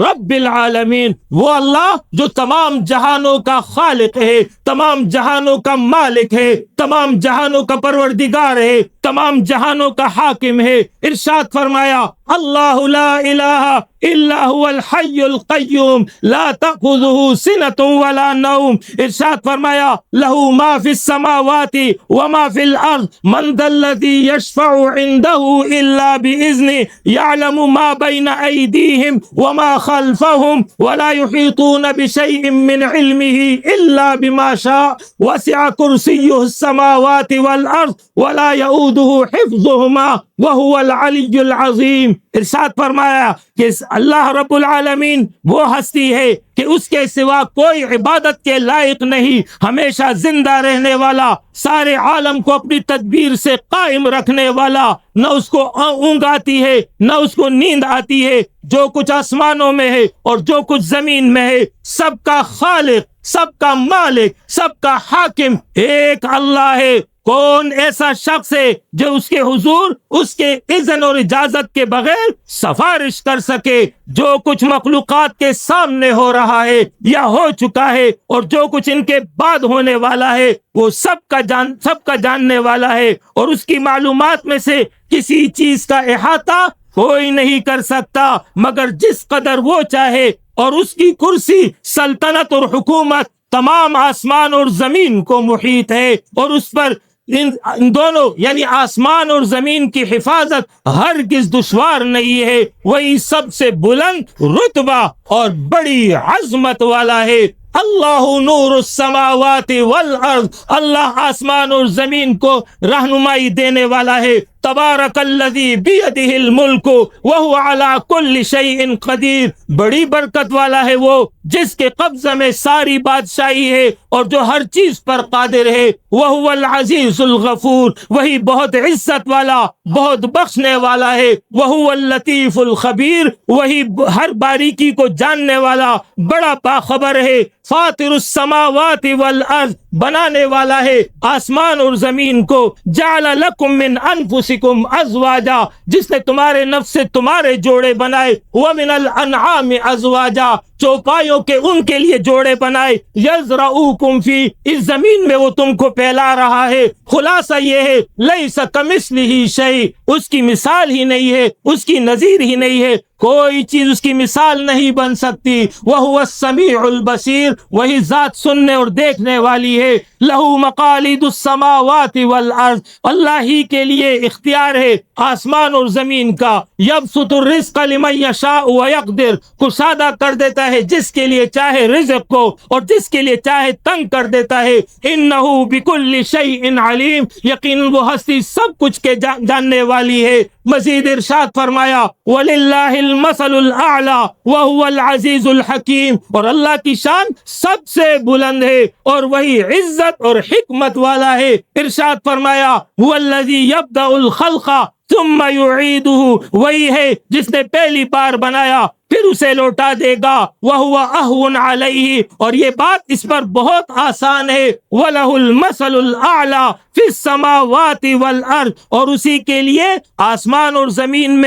S1: رب العالمین، وہ اللہ جو تمام جہانوں کا خالق ہے، تمام جہانوں کا مالک ہے، تمام جہانوں کا پروردگار ہے، تمام جہانوں کا حاکم ہے۔ ارشاد فرمایا اللہ لا الہ الا هو الحی القیوم لا تأخذه سنة ولا نوم۔ ارشاد فرمایا لہ ما فی السماوات وما فی الارض من ذا الذی یشفع عنده الا بإذنه یعلم ما بین ایدیہم وما خلفهم ولا یحیطون بشیء من علمه الا بما شاء وسع کرسیہ السماوات والارض ولا یؤوده حفظهما وهو العلی العظیم۔ ارشاد فرمایا کہ اللہ رب العالمین وہ ہستی ہے کہ اس کے سوا کوئی عبادت کے لائق نہیں، ہمیشہ زندہ رہنے والا، سارے عالم کو اپنی تدبیر سے قائم رکھنے والا، نہ اس کو اونگ آتی ہے نہ اس کو نیند آتی ہے۔ جو کچھ آسمانوں میں ہے اور جو کچھ زمین میں ہے، سب کا خالق، سب کا مالک، سب کا حاکم ایک اللہ ہے۔ کون ایسا شخص ہے جو اس کے حضور اس کے اذن اور اجازت کے بغیر سفارش کر سکے؟ جو کچھ مخلوقات کے سامنے ہو رہا ہے یا ہو چکا ہے اور جو کچھ ان کے بعد ہونے والا ہے، وہ سب کا جاننے والا ہے، اور اس کی معلومات میں سے کسی چیز کا احاطہ کوئی نہیں کر سکتا مگر جس قدر وہ چاہے، اور اس کی کرسی، سلطنت اور حکومت تمام آسمان اور زمین کو محیط ہے، اور اس پر ان دونوں یعنی آسمان اور زمین کی حفاظت ہرگز دشوار نہیں ہے۔ وہی سب سے بلند رتبہ اور بڑی عظمت والا ہے۔ اللہ نور السماوات والارض، اللہ آسمان اور زمین کو رہنمائی دینے والا ہے۔ تبارک الذی بیدہ الملک وہو علی کل شیء قدیر، بڑی برکت والا ہے وہ جس کے قبضہ میں ساری بادشاہی ہے اور جو ہر چیز پر قادر ہے۔ وہو العزیز الغفور، وہی بہت عزت والا، بہت بخشنے والا ہے۔ وہو اللطیف الخبیر، وہی ہر باریکی کو جاننے والا، بڑا باخبر ہے۔ فاطر السماوات والارض، بنانے والا ہے آسمان اور زمین کو۔ جعل لکم من انفسکم ازواجا، جس نے تمہارے نفس سے تمہارے جوڑے بنائے۔ ومن الانعام ازواجا، چوپایوں کے ان کے لیے جوڑے بنائے۔ یزرعوکم فی، اس زمین میں وہ تم کو پھیلا رہا ہے۔ خلاصہ یہ ہے لیس کمثلہ شیء، اس کی مثال ہی نہیں ہے، اس کی نظیر ہی نہیں ہے، کوئی چیز اس کی مثال نہیں بن سکتی۔ وہو السمیع البصیر، وہی ذات سننے اور دیکھنے والی ہے۔ لہ مقالید السماوات والارض، اللہ ہی کے لیے اختیار ہے آسمان اور زمین کا۔ یبسط الرزق لمن یشاء ویقدر، کشادہ کر دیتا ہے جس کے لیے چاہے رزق کو اور جس کے لیے چاہے تنگ کر دیتا ہے۔ انہ بکل شیء علیم، یقیناً وہ ہستی سب کچھ کے جاننے والی ہے۔ مزید ارشاد فرمایا وَلِلَّهِ الْمَثَلُ الْأَعْلَى وَهُوَ الْعَزِيزُ الْحَكِيمُ، اور اللہ کی شان سب سے بلند ہے اور وہی عزت اور حکمت والا ہے۔ ارشاد فرمایا هُوَ الَّذِي يَبْدَأُ الْخَلْقَ ثم يعيده، وہی ہے جس نے پہلی بار بنایا پھر اسے لوٹا دے گا، وَهُوَ أَهْوَنُ عَلَيْهِ، اور یہ بات اس پر بہت آسان ہے، وَلَهُ الْمَثَلُ الْأَعْلَى فِي السَّمَاوَاتِ وَالْأَرْضِ، اور اسی کے لیے آسمان اور زمین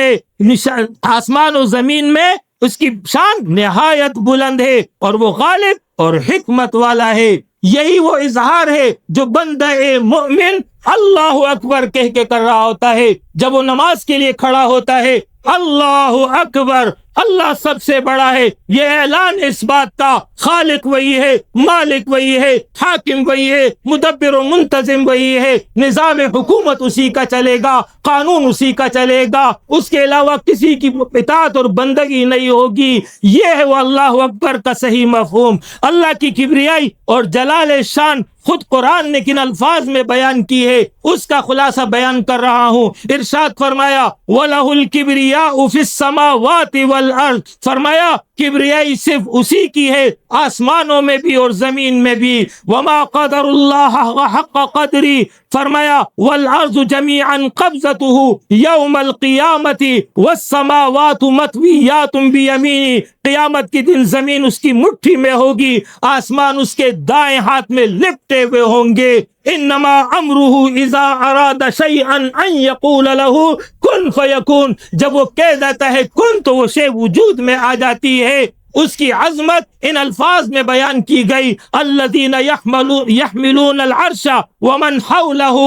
S1: میں اس کی شان نہایت بلند ہے، اور وہ غالب اور حکمت والا ہے۔ یہی وہ اظہار ہے جو بندہ مومن اللہ اکبر کہہ کے کر رہا ہوتا ہے جب وہ نماز کے لیے کھڑا ہوتا ہے۔ اللہ اکبر، اللہ سب سے بڑا ہے، یہ اعلان اس بات کا خالق وہی ہے، مالک وہی ہے، حاکم وہی ہے، مدبر و منتظم وہی ہے، نظام حکومت اسی کا چلے گا، قانون اسی کا چلے گا، اس کے علاوہ کسی کی اطاعت اور بندگی نہیں ہوگی۔ یہ ہے وہ اللہ اکبر کا صحیح مفہوم۔ اللہ کی کبریائی اور جلال شان خود قرآن نے کن الفاظ میں بیان کی ہے، اس کا خلاصہ بیان کر رہا ہوں۔ ارشاد فرمایا وَلَهُ الْكِبْرِيَاءُ فِي السَّمَاوَاتِ وَالْأَرْضِ، فرمایا کبریائی صرف اسی کی ہے، آسمانوں میں بھی اور زمین میں بھی۔ وَمَا قَدَرُ اللَّهَ حَقَّ قَدْرِهِ، فرمایا وَالْأَرْضُ جَمِيعًا قَبْضَتُهُ يَوْمَ الْقِيَامَةِ وَالسَّمَاوَاتُ مَطْوِيَّاتٌ بِيَمِينِهِ، قیامت کے دن زمین اس کی مٹھی میں ہوگی، آسمان اس کے دائیں ہاتھ میں لپٹے ہوئے ہوں گے۔ انما امرہ اذا اراد شیئا ان یقول لہ کن فیکون، جب وہ کہہ دیتا ہے کن تو وہ شے وجود میں آ جاتی ہے۔ اس کی عظمت ان الفاظ میں بیان کی گئی، الذین یحملون العرش ومن حولہ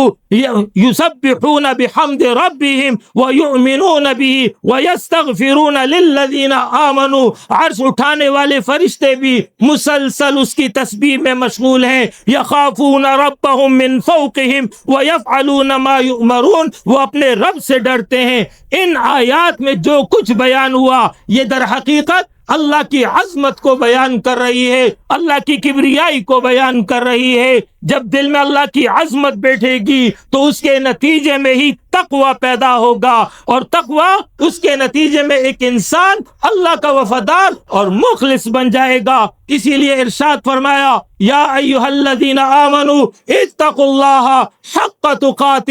S1: یسبحون بحمد ربہم ویؤمنون بہ ویستغفرون للذین آمنوا، عرش اٹھانے والے فرشتے بھی مسلسل اس کی تسبیح میں مشغول ہیں، یخافون ربہم من فوقہم ویفعلون ما یؤمرون، وہ اپنے رب سے ڈرتے ہیں۔ ان آیات میں جو کچھ بیان ہوا یہ در حقیقت اللہ کی عظمت کو بیان کر رہی ہے، اللہ کی کبریائی کو بیان کر رہی ہے۔ جب دل میں اللہ کی عظمت بیٹھے گی تو اس کے نتیجے میں ہی تقوی پیدا ہوگا، اور تقوی اس کے نتیجے میں ایک انسان اللہ کا وفادار اور مخلص بن جائے گا۔ اسی لیے ارشاد فرمایا یا ایھا الذین آمنوا اتقوا اللہ حق تقاتہ،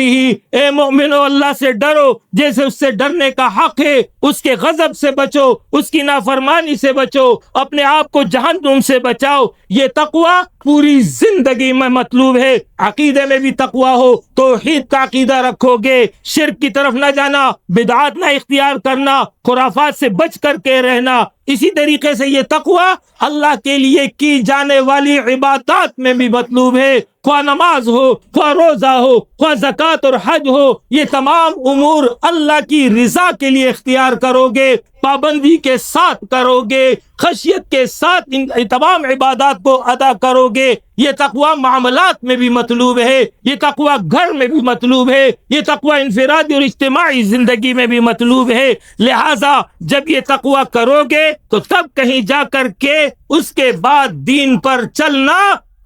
S1: اے مومنو اللہ سے ڈرو جیسے اس سے ڈرنے کا حق ہے، اس کے غضب سے بچو، اس کی نافرمانی سے بچو، اپنے آپ کو جہنم سے بچاؤ۔ یہ تقوی پوری زندگی میں مطلوب ہے۔ عقیدے میں بھی تقوی ہو، توحید کا عقیدہ رکھو گے، شرک کی طرف نہ جانا، بدعات نہ اختیار کرنا، خرافات سے بچ کر کے رہنا۔ اسی طریقے سے یہ تقوی اللہ کے لیے کی جانے والی عبادات میں بھی مطلوب ہے، خواہ نماز ہو، خواہ روزہ ہو، خواہ زکوٰۃ اور حج ہو، یہ تمام امور اللہ کی رضا کے لیے اختیار کرو گے، پابندی کے ساتھ کرو گے، خشیت کے ساتھ ان تمام عبادات کو ادا کرو گے۔ یہ تقوی معاملات میں بھی مطلوب ہے، یہ تقوی گھر میں بھی مطلوب ہے، یہ تقوی انفرادی اور اجتماعی زندگی میں بھی مطلوب ہے۔ لہٰذا جب یہ تقوی کرو گے تو تب کہیں جا کر کے اس کے بعد دین پر چلنا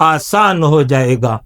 S1: آسان ہو جائے گا۔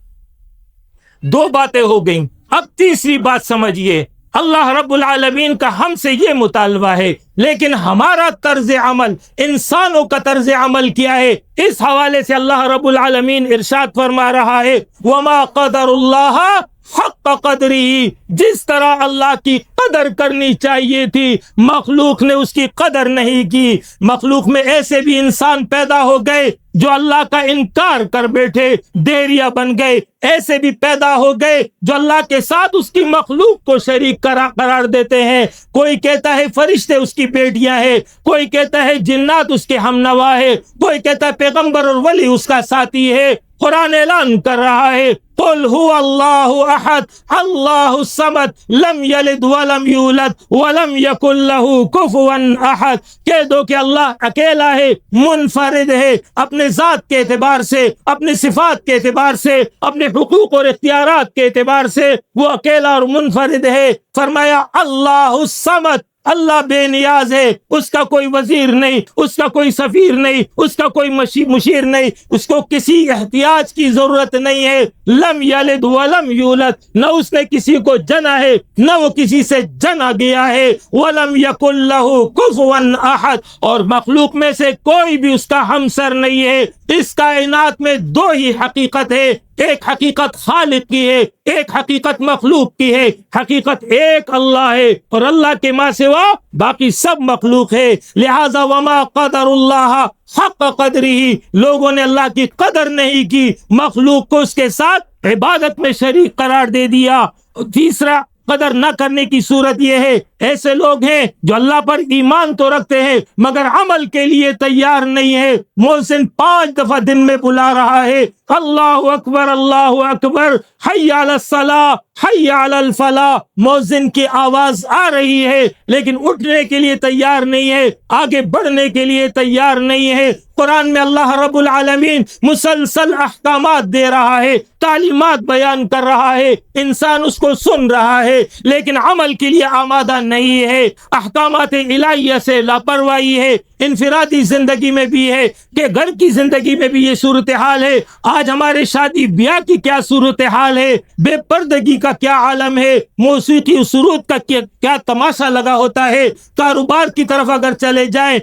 S1: دو باتیں ہو گئیں، اب تیسری بات سمجھیے۔ اللہ رب العالمین کا ہم سے یہ مطالبہ ہے، لیکن ہمارا طرز عمل، انسانوں کا طرز عمل کیا ہے؟ اس حوالے سے اللہ رب العالمین ارشاد فرما رہا ہے وَمَا قَدَرُ اللَّهَ حق قدری، جس طرح اللہ کی قدر کرنی چاہیے تھی مخلوق نے اس کی قدر نہیں کی۔ مخلوق میں ایسے بھی انسان پیدا ہو گئے جو اللہ کا انکار کر بیٹھے، دیریا بن گئے، ایسے بھی پیدا ہو گئے جو اللہ کے ساتھ اس کی مخلوق کو شریک قرار دیتے ہیں۔ کوئی کہتا ہے فرشتے اس کی بیٹیاں ہیں، کوئی کہتا ہے جنات اس کے ہم نوا ہے، کوئی کہتا ہے پیغمبر اور ولی اس کا ساتھی ہے۔ قرآن اعلان کر رہا ہے قل هو اللہ احد اللہ الصمد لم یلد ولم یولد ولم یکن له کفوا احد، کہہ دو کہ اللہ اکیلا ہے، منفرد ہے، اپنے ذات کے اعتبار سے، اپنے صفات کے اعتبار سے، اپنے حقوق اور اختیارات کے اعتبار سے وہ اکیلا اور منفرد ہے۔ فرمایا اللہ الصمد، اللہ بے نیاز ہے، اس کا کوئی وزیر نہیں، اس کا کوئی سفیر نہیں، اس کا کوئی مشیر نہیں، اس کو کسی احتیاج کی ضرورت نہیں ہے۔ لم یلد ولم یولد، نہ اس نے کسی کو جنا ہے نہ وہ کسی سے جنا گیا ہے۔ ولم یکن لہ کفوا احد، اور مخلوق میں سے کوئی بھی اس کا ہمسر نہیں ہے۔ اس کائنات میں دو ہی حقیقت ہے، ایک حقیقت خالق کی ہے، ایک حقیقت مخلوق کی ہے۔ حقیقت ایک اللہ ہے اور اللہ کے ماں سوا باقی سب مخلوق ہے۔ لہذا وما قدر اللہ حق قدرہ، لوگوں نے اللہ کی قدر نہیں کی، مخلوق کو اس کے ساتھ عبادت میں شریک قرار دے دیا۔ تیسرا قدر نہ کرنے کی صورت یہ ہے، ایسے لوگ ہیں جو اللہ پر ایمان تو رکھتے ہیں مگر عمل کے لیے تیار نہیں ہے۔ محسن 5 دفعہ دن میں بلا رہا ہے، اللہ اکبر اللہ اکبر، حی علی الصلاۃ حی علی الفلاح۔ مؤذن کی آواز آ رہی ہے لیکن اٹھنے کے لیے تیار نہیں ہے، آگے بڑھنے کے لیے تیار نہیں ہے۔ قرآن میں اللہ رب العالمین مسلسل احکامات دے رہا ہے، تعلیمات بیان کر رہا ہے، انسان اس کو سن رہا ہے لیکن عمل کے لیے آمادہ نہیں ہے۔ احکامات الہیہ سے لاپرواہی ہے، انفرادی زندگی میں بھی ہے کہ گھر کی زندگی میں بھی یہ صورتحال ہے۔ آج ہمارے شادی بیاہ کی کیا صورتحال ہے، بے پردگی کا کیا عالم ہے، موسیقی و سرود کا کیا تماشا لگا ہوتا ہے۔ کاروبار کی طرف اگر چلے جائیں،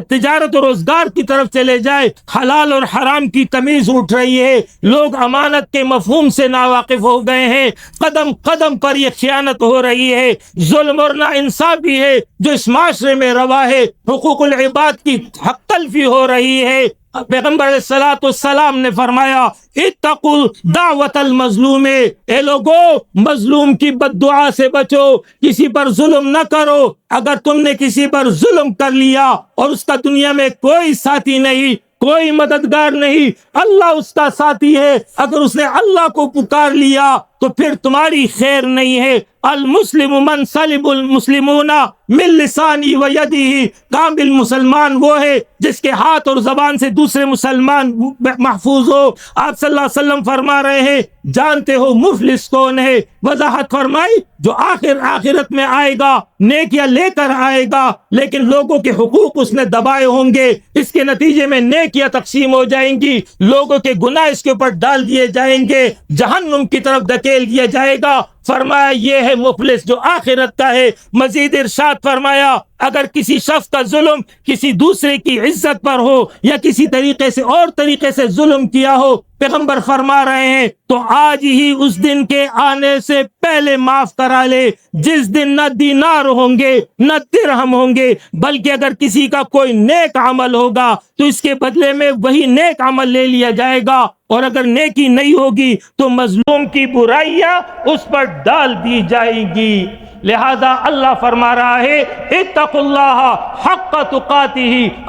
S1: تجارت و روزگار کی طرف چلے جائے، حلال اور حرام کی تمیز اٹھ رہی ہے، لوگ امانت کے مفہوم سے ناواقف ہو گئے ہیں، قدم قدم پر یہ خیانت ہو رہی ہے، ظلم اور ناانصافی ہے جو اس معاشرے میں روا ہے، حقوق العباد کی حق تلفی ہو رہی ہے۔ پیغمبر علیہ الصلوۃ والسلام نے فرمایا اتقوا دعوت المظلوم، اے لوگو مظلوم کی بد دعا سے بچو، کسی پر ظلم نہ کرو۔ اگر تم نے کسی پر ظلم کر لیا اور اس کا دنیا میں کوئی ساتھی نہیں، کوئی مددگار نہیں، اللہ اس کا ساتھی ہے، اگر اس نے اللہ کو پکار لیا تو پھر تمہاری خیر نہیں ہے۔ المسلم من سلم المسلمون من لسانی و یدہ، کامل مسلمان وہ ہے جس کے ہاتھ اور زبان سے دوسرے مسلمان محفوظ ہو۔ آپ صلی اللہ علیہ وسلم فرما رہے ہیں جانتے ہو مفلس کون ہے؟ وضاحت فرمائی جو آخرت میں آئے گا، نیکیاں لے کر آئے گا لیکن لوگوں کے حقوق اس نے دبائے ہوں گے، اس کے نتیجے میں نیکیاں تقسیم ہو جائیں گی، لوگوں کے گناہ اس کے اوپر ڈال دیے جائیں گے، جہنم کی طرف دھکیل دیا جائے گا۔ فرمایا یہ ہے مفلس جو آخرت کا ہے۔ مزید ارشاد فرمایا اگر کسی شخص کا ظلم کسی دوسرے کی عزت پر ہو یا کسی طریقے سے اور طریقے سے ظلم کیا ہو، پیغمبر فرما رہے ہیں تو آج ہی اس دن کے آنے سے پہلے معاف کرا لے، جس دن نہ دینار ہوں گے نہ درہم ہوں گے، بلکہ اگر کسی کا کوئی نیک عمل ہوگا تو اس کے بدلے میں وہی نیک عمل لے لیا جائے گا، اور اگر نیکی نہیں ہوگی تو مظلوم کی برائیاں اس پر ڈال دی جائیں گی۔ لہذا اللہ فرما رہا ہے اتقوا اللہ حق تقاتہ،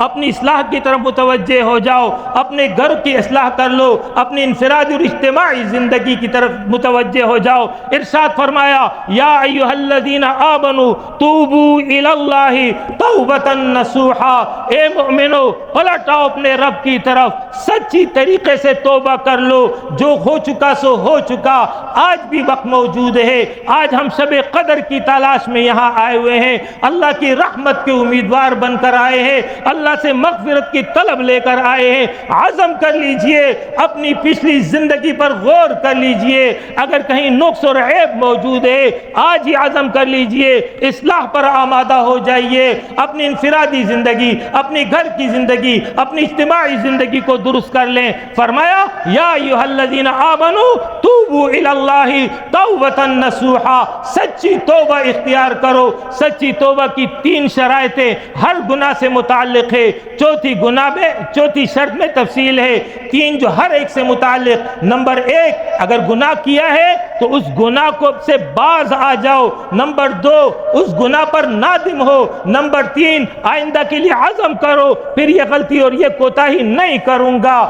S1: اپنی اصلاح کی طرف متوجہ ہو جاؤ، اپنے گھر کی اصلاح کر لو، اپنی انفرادی اور اجتماعی زندگی کی طرف متوجہ ہو جاؤ۔ ارشاد فرمایا یا ایھا الذین آمنوا توبوا الی اللہ توبۃ نصوحا، اے مومنو پلٹ آؤ اپنے رب کی طرف، سچی طریقے سے توبہ کر لو، جو ہو چکا سو ہو چکا، آج بھی وقت موجود ہے۔ آج ہم شب قدر کی تلاش میں یہاں آئے ہوئے ہیں، اللہ کی رحمت کے امیدوار بن کر آئے ہیں، اللہ سے مغفرت کی طلب لے کر آئے ہیں۔ عزم کر لیجئے، اپنی پچھلی زندگی پر غور کر لیجئے، اگر کہیں نقص اور عیب موجود ہے آج ہی عزم کر لیجئے، اصلاح پر آمادہ ہو جائیے، اپنی انفرادی زندگی، اپنی گھر کی زندگی، اپنی اجتماعی زندگی کو درست کر لیں۔ فرمایا یا ایھا الذین آمنوا توبوا الی اللہ توبۃ نصوحا، سچی توبہ اختیار کرو۔ سچی توبہ کی 3 شرائطیں ہر گناہ سے متعلق ہے، چوتھی شرط میں تفصیل ہے، 3 جو ہر ایک سے متعلق۔ نمبر 1 اگر گناہ کیا ہے تو اس گناہ کو سے باز آ جاؤ۔ نمبر 2 اس گناہ پر نادم ہو۔ نمبر 3 آئندہ کے لیے عزم کرو پھر یہ غلطی اور یہ کوتاہی نہیں کروں گا۔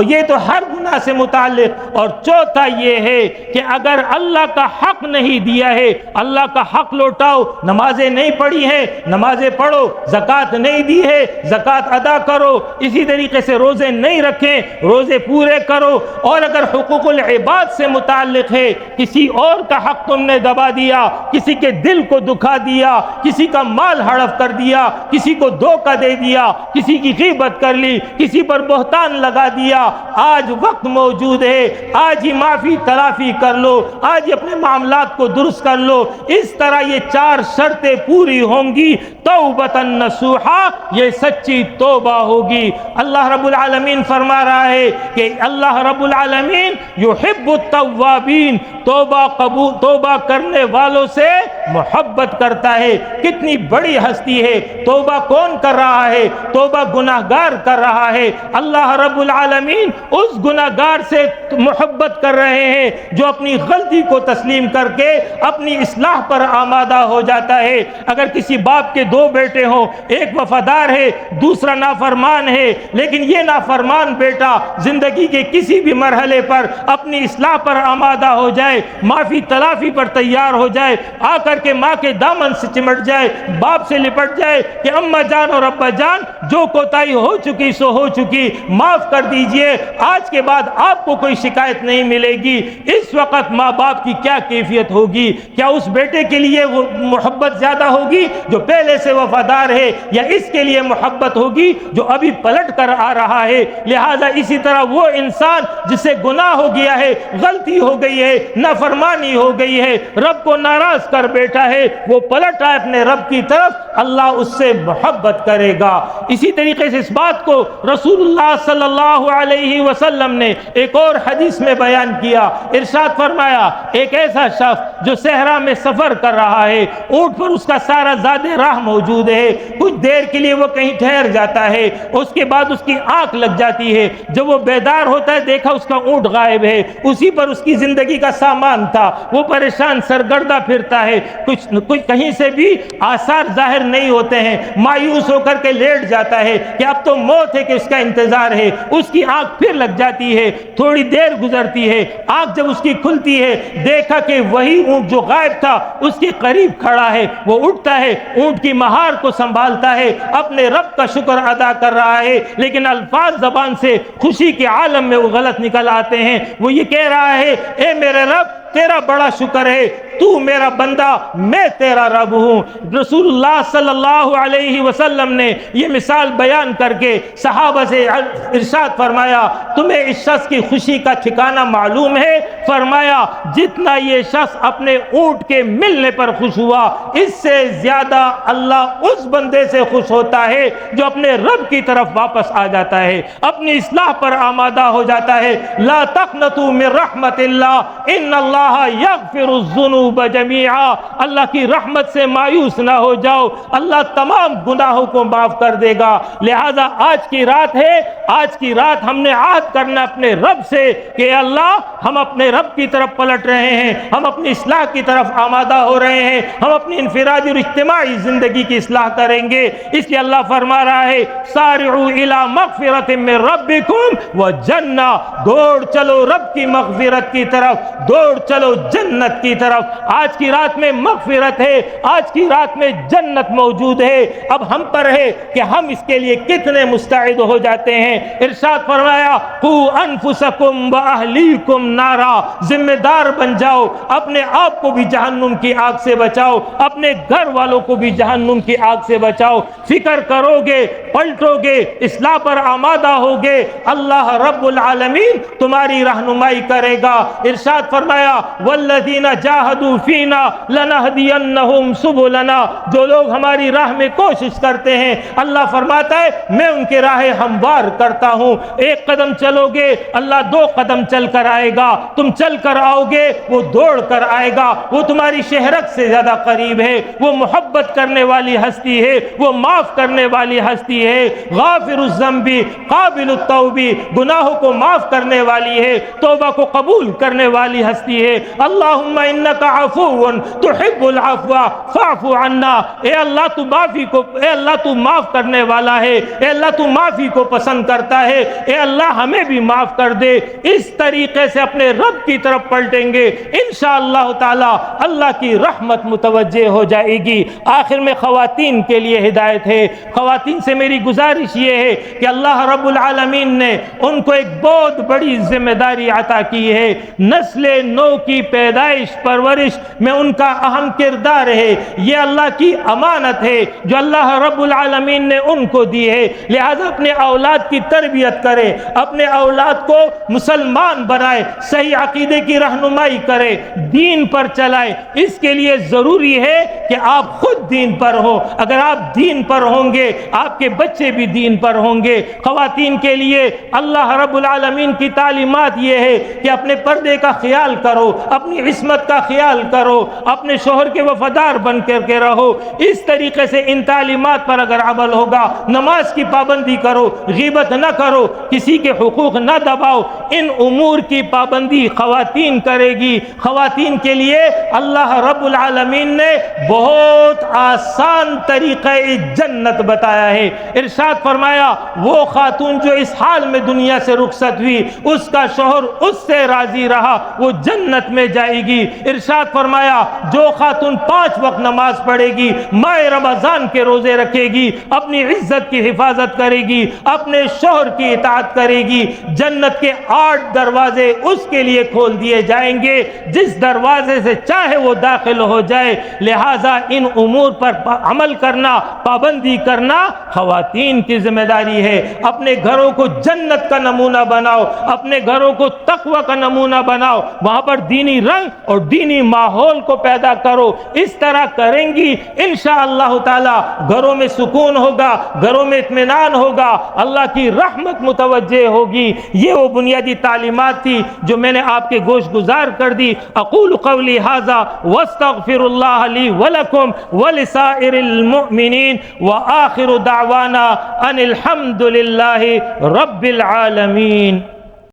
S1: یہ تو ہر گناہ سے متعلق۔ اور چوتھا یہ ہے کہ اگر اللہ کا حق نہیں دیا ہے، اللہ کا حق لوٹاؤ، نمازیں نہیں پڑھی ہیں نمازیں پڑھو، زکوٰۃ نہیں دی ہے زکوٰۃ ادا کرو، اسی طریقے سے روزے نہیں رکھیں روزے پورے کرو۔ اور اگر حقوق العباد سے متعلق ہے، کسی اور کا حق تم نے دبا دیا، کسی کے دل کو دکھا دیا، کسی کا مال ہڑپ کر دیا، کسی کو دھوکہ دے دیا، کسی کی غیبت کر لی، کسی پر بہتان لگا دیا، آج وقت موجود ہے، آج ہی معافی تلافی کر لو، آج ہی اپنے معاملات کو درست کر لو۔ اس طرح یہ 4 شرطیں پوری ہوں گی، توبۃ نصوحا، یہ سچی توبہ ہوگی۔ اللہ رب العالمین فرما رہا ہے کہ اللہ رب العالمین یحب التوابین، توبہ کرنے والوں سے محبت کرتا ہے۔ کتنی بڑی ہستی ہے! توبہ کون کر رہا ہے؟ توبہ گناہگار کر رہا ہے۔ اللہ رب العالمین اس گناہگار سے محبت کر رہے ہیں جو اپنی غلطی کو تسلیم کر کے اپنی اصلاح پر آمادہ ہو جاتا ہے۔ اگر کسی باپ کے 2 بیٹے ہوں، ایک وفادار ہے، دوسرا نافرمان ہے، لیکن یہ نافرمان بیٹا زندگی کے کسی بھی مرحلے پر اپنی اصلاح پر آمادہ ہو جائے، معافی تلافی پر تیار ہو جائے، آ کر کے ماں کے دامن سے چمٹ جائے، باپ سے لپٹ جائے کہ اماں جان اور ابا جان جو کوتاہی ہو چکی سو ہو چکی، معاف کر دیجئے، آج کے بعد آپ کو کوئی شکایت نہیں ملے گی۔ اس وقت ماں باپ کی کیا کیفیت ہوگی؟ کیا اس بیٹے کے لیے وہ محبت زیادہ ہوگی جو پہلے سے وفادار ہے، یا اس کے لیے محبت ہوگی جو ابھی پلٹ کر آ رہا ہے؟ لہذا اسی طرح وہ انسان جسے گناہ ہو گیا ہے، غلطی ہو گئی ہے، نافرمانی ہو گئی ہے، رب کو ناراض کر بیٹھا ہے، وہ پلٹ آئے اپنے رب کی طرف، اللہ اس سے محبت کرے گا۔ اسی طریقے سے اس بات کو رسول اللہ صلی اللہ علیہ وسلم نے ایک اور حدیث میں بیان کیا۔ ارشاد فرمایا، ایک ایسا شخص جو صحرا میں سفر کر رہا ہے، اونٹ پر اس کا سارا زاد راہ موجود ہے، کچھ دیر کے لیے وہ کہیں ٹھہر جاتا ہے، اس کے بعد اس کی آنکھ لگ جاتی ہے، جب وہ بیدار ہوتا ہے دیکھا اس کا اونٹ غائب ہے، اسی پر اس کی زندگی کا سامان تھا، وہ پریشان سرگردہ پھرتا ہے، کچھ کہیں سے بھی آثار ظاہر نہیں ہوتے ہیں، مایوس ہو کر کے لیٹ جاتا ہے کہ اب تو موت ہے کہ اس کا انتظار ہے۔ اس کی آنکھ پھر لگ جاتی ہے، تھوڑی دیر گزرتی ہے، آنکھ جب اس کی کھلتی ہے دیکھا کہ وہی اونٹ جو غائب تھا اس کے قریب کھڑا ہے، وہ اٹھتا ہے، اونٹ کی مہار کو سنبھالتا ہے، اپنے رب کا شکر ادا کر رہا ہے، لیکن الفاظ زبان سے خوشی کے عالم میں وہ غلط نکل آتے ہیں۔ وہ یہ کہہ رہا ہے، اے میرے رب تیرا بڑا شکر ہے، تو میرا بندہ، میں تیرا رب ہوں۔ رسول اللہ صلی اللہ علیہ وسلم نے یہ مثال بیان کر کے صحابہ سے ارشاد فرمایا، تمہیں اس شخص کی خوشی کا ٹھکانہ معلوم ہے؟ فرمایا، جتنا یہ شخص اپنے اونٹ کے ملنے پر خوش ہوا، اس سے زیادہ اللہ اس بندے سے خوش ہوتا ہے جو اپنے رب کی طرف واپس آ جاتا ہے، اپنی اصلاح پر آمادہ ہو جاتا ہے۔ لا تقنطوا من رحمت اللہ، ان اللہ یغفر الذنوب جمیعا، اللہ کی رحمت سے مایوس نہ ہو جاؤ، اللہ تمام گناہوں کو معاف کر دے گا۔ لہذا آج کی رات ہے، آج کی رات ہم نے عہد کرنا اپنے رب سے کہ اللہ ہم اپنے رب کی طرف پلٹ رہے ہیں، ہم اپنی اصلاح کی طرف آمادہ ہو رہے ہیں، ہم اپنی انفرادی اور اجتماعی زندگی کی اصلاح کریں گے۔ اس لیے اللہ فرما رہا ہے، سارعوا الی مغفرۃ من ربکم وجنہ، دوڑ چلو رب کی مغفرت کی طرف، دوڑ چلو جنت کی طرف۔ آج کی رات میں مغفرت ہے، آج کی رات میں جنت موجود ہے، اب ہم پر ہے کہ ہم اس کے لیے کتنے مستعد ہو جاتے ہیں۔ ارشاد فرمایا، قوا انفسکم واہلیکم نارا، ذمہ دار بن جاؤ، اپنے آپ کو بھی جہنم کی آگ سے بچاؤ، اپنے گھر والوں کو بھی جہنم کی آگ سے بچاؤ۔ فکر کرو گے، پلٹو گے، اصلاح پر آمادہ ہوگے، اللہ رب العالمین تمہاری رہنمائی کرے گا۔ ارشاد فرمایا، والذین جاہدوا فینا لنہدینہم سبلنا، جو لوگ ہماری راہ میں کوشش کرتے ہیں، اللہ فرماتا ہے میں ان کے راہ ہموار کرتا ہوں۔ ایک قدم چلو گے، اللہ 2 قدم چل کر آئے گا، تم چل کر آؤ گے، وہ دوڑ کر آئے گا، وہ تمہاری شہرت سے زیادہ قریب ہے، وہ محبت کرنے والی ہستی ہے، وہ معاف کرنے والی ہستی ہے، غافر الذنب قابل التوب، گناہوں کو معاف کرنے والی ہے، توبہ کو قبول کرنے والی ہستی ہے۔ اللہم انک عفو تحب العفو فاعف عنا، اے اللہ تو معافی کو، اے اللہ تو معاف کرنے والا ہے، اے اللہ تو معافی کو پسند کرتا ہے، اے اللہ ہمیں بھی معاف کر دے۔ اس طریقے سے اپنے رب کی طرف پلٹیں گے، انشاءاللہ تعالی اللہ کی رحمت متوجہ ہو جائے گی۔ آخر میں خواتین کے لیے ہدایت ہے، خواتین سے میری گزارش یہ ہے کہ اللہ رب العالمین نے ان کو ایک بہت بڑی ذمہ داری عطا کی ہے، نسل نو کی پیدائش پرورش میں ان کا اہم کردار ہے. یہ اللہ کی امانت ہے جو اللہ رب العالمین نے ان کو دی ہے. لہذا اپنے اولاد کی تربیت کرے, اپنے اولاد کو مسلمان بنائے, صحیح عقیدے کی رہنمائی کرے, دین پر چلائے. اس کے لیے ضروری ہے کہ آپ خود دین پر ہو. اگر آپ دین پر ہوں گے آپ کے بچے بھی دین پر ہوں گے. خواتین کے لیے اللہ رب العالمین کی تعلیمات یہ ہے کہ اپنے پردے کا خیال کرو, اپنی عصمت کا خیال کرو, اپنے شوہر کے وفادار بن کر کے رہو. اس طریقے سے ان تعلیمات پر اگر عمل ہوگا, نماز کی پابندی کرو, غیبت نہ کرو, کسی کے حقوق نہ دباؤ, ان امور کی پابندی خواتین کرے گی. خواتین کے لیے اللہ رب العالمین نے بہت آسان طریقہ جنت بتایا ہے. ارشاد فرمایا وہ خاتون جو اس حال میں دنیا سے رخصت ہوئی اس کا شوہر اس سے راضی رہا وہ جنت میں جائے گی. ارشاد فرمایا جو خاتون 5 وقت نماز پڑھے گی, ماہ رمضان کے روزے رکھے گی, اپنی عزت کی حفاظت کرے گی, اپنے شوہر کی اطاعت کرے گی, جنت کے 8 دروازے اس کے لیے کھول دیے جائیں گے, جس دروازے سے چاہے وہ داخل ہو جائے. لہذا ان امور پر عمل کرنا, پابندی کرنا خواتین کی ذمہ داری ہے. اپنے گھروں کو جنت کا نمونہ بناؤ, اپنے گھروں کو تقوی کا نمونہ بناؤ, وہاں پر دینی رنگ اور دینی ماحول کو پیدا کرو. اس طرح کریں گی انشاءاللہ تعالی گھروں میں سکون ہوگا, گھروں میں اطمینان ہوگا, اللہ کی رحمت متوجہ ہوگی. یہ وہ بنیادی تعلیمات تھی جو میں نے آپ کے گوش گزار کر دی. اقول قولی ھذا واستغفر اللہ لی ولکم ولسائر المؤمنین وآخر دعوانا ان الحمد للہ رب العالمین.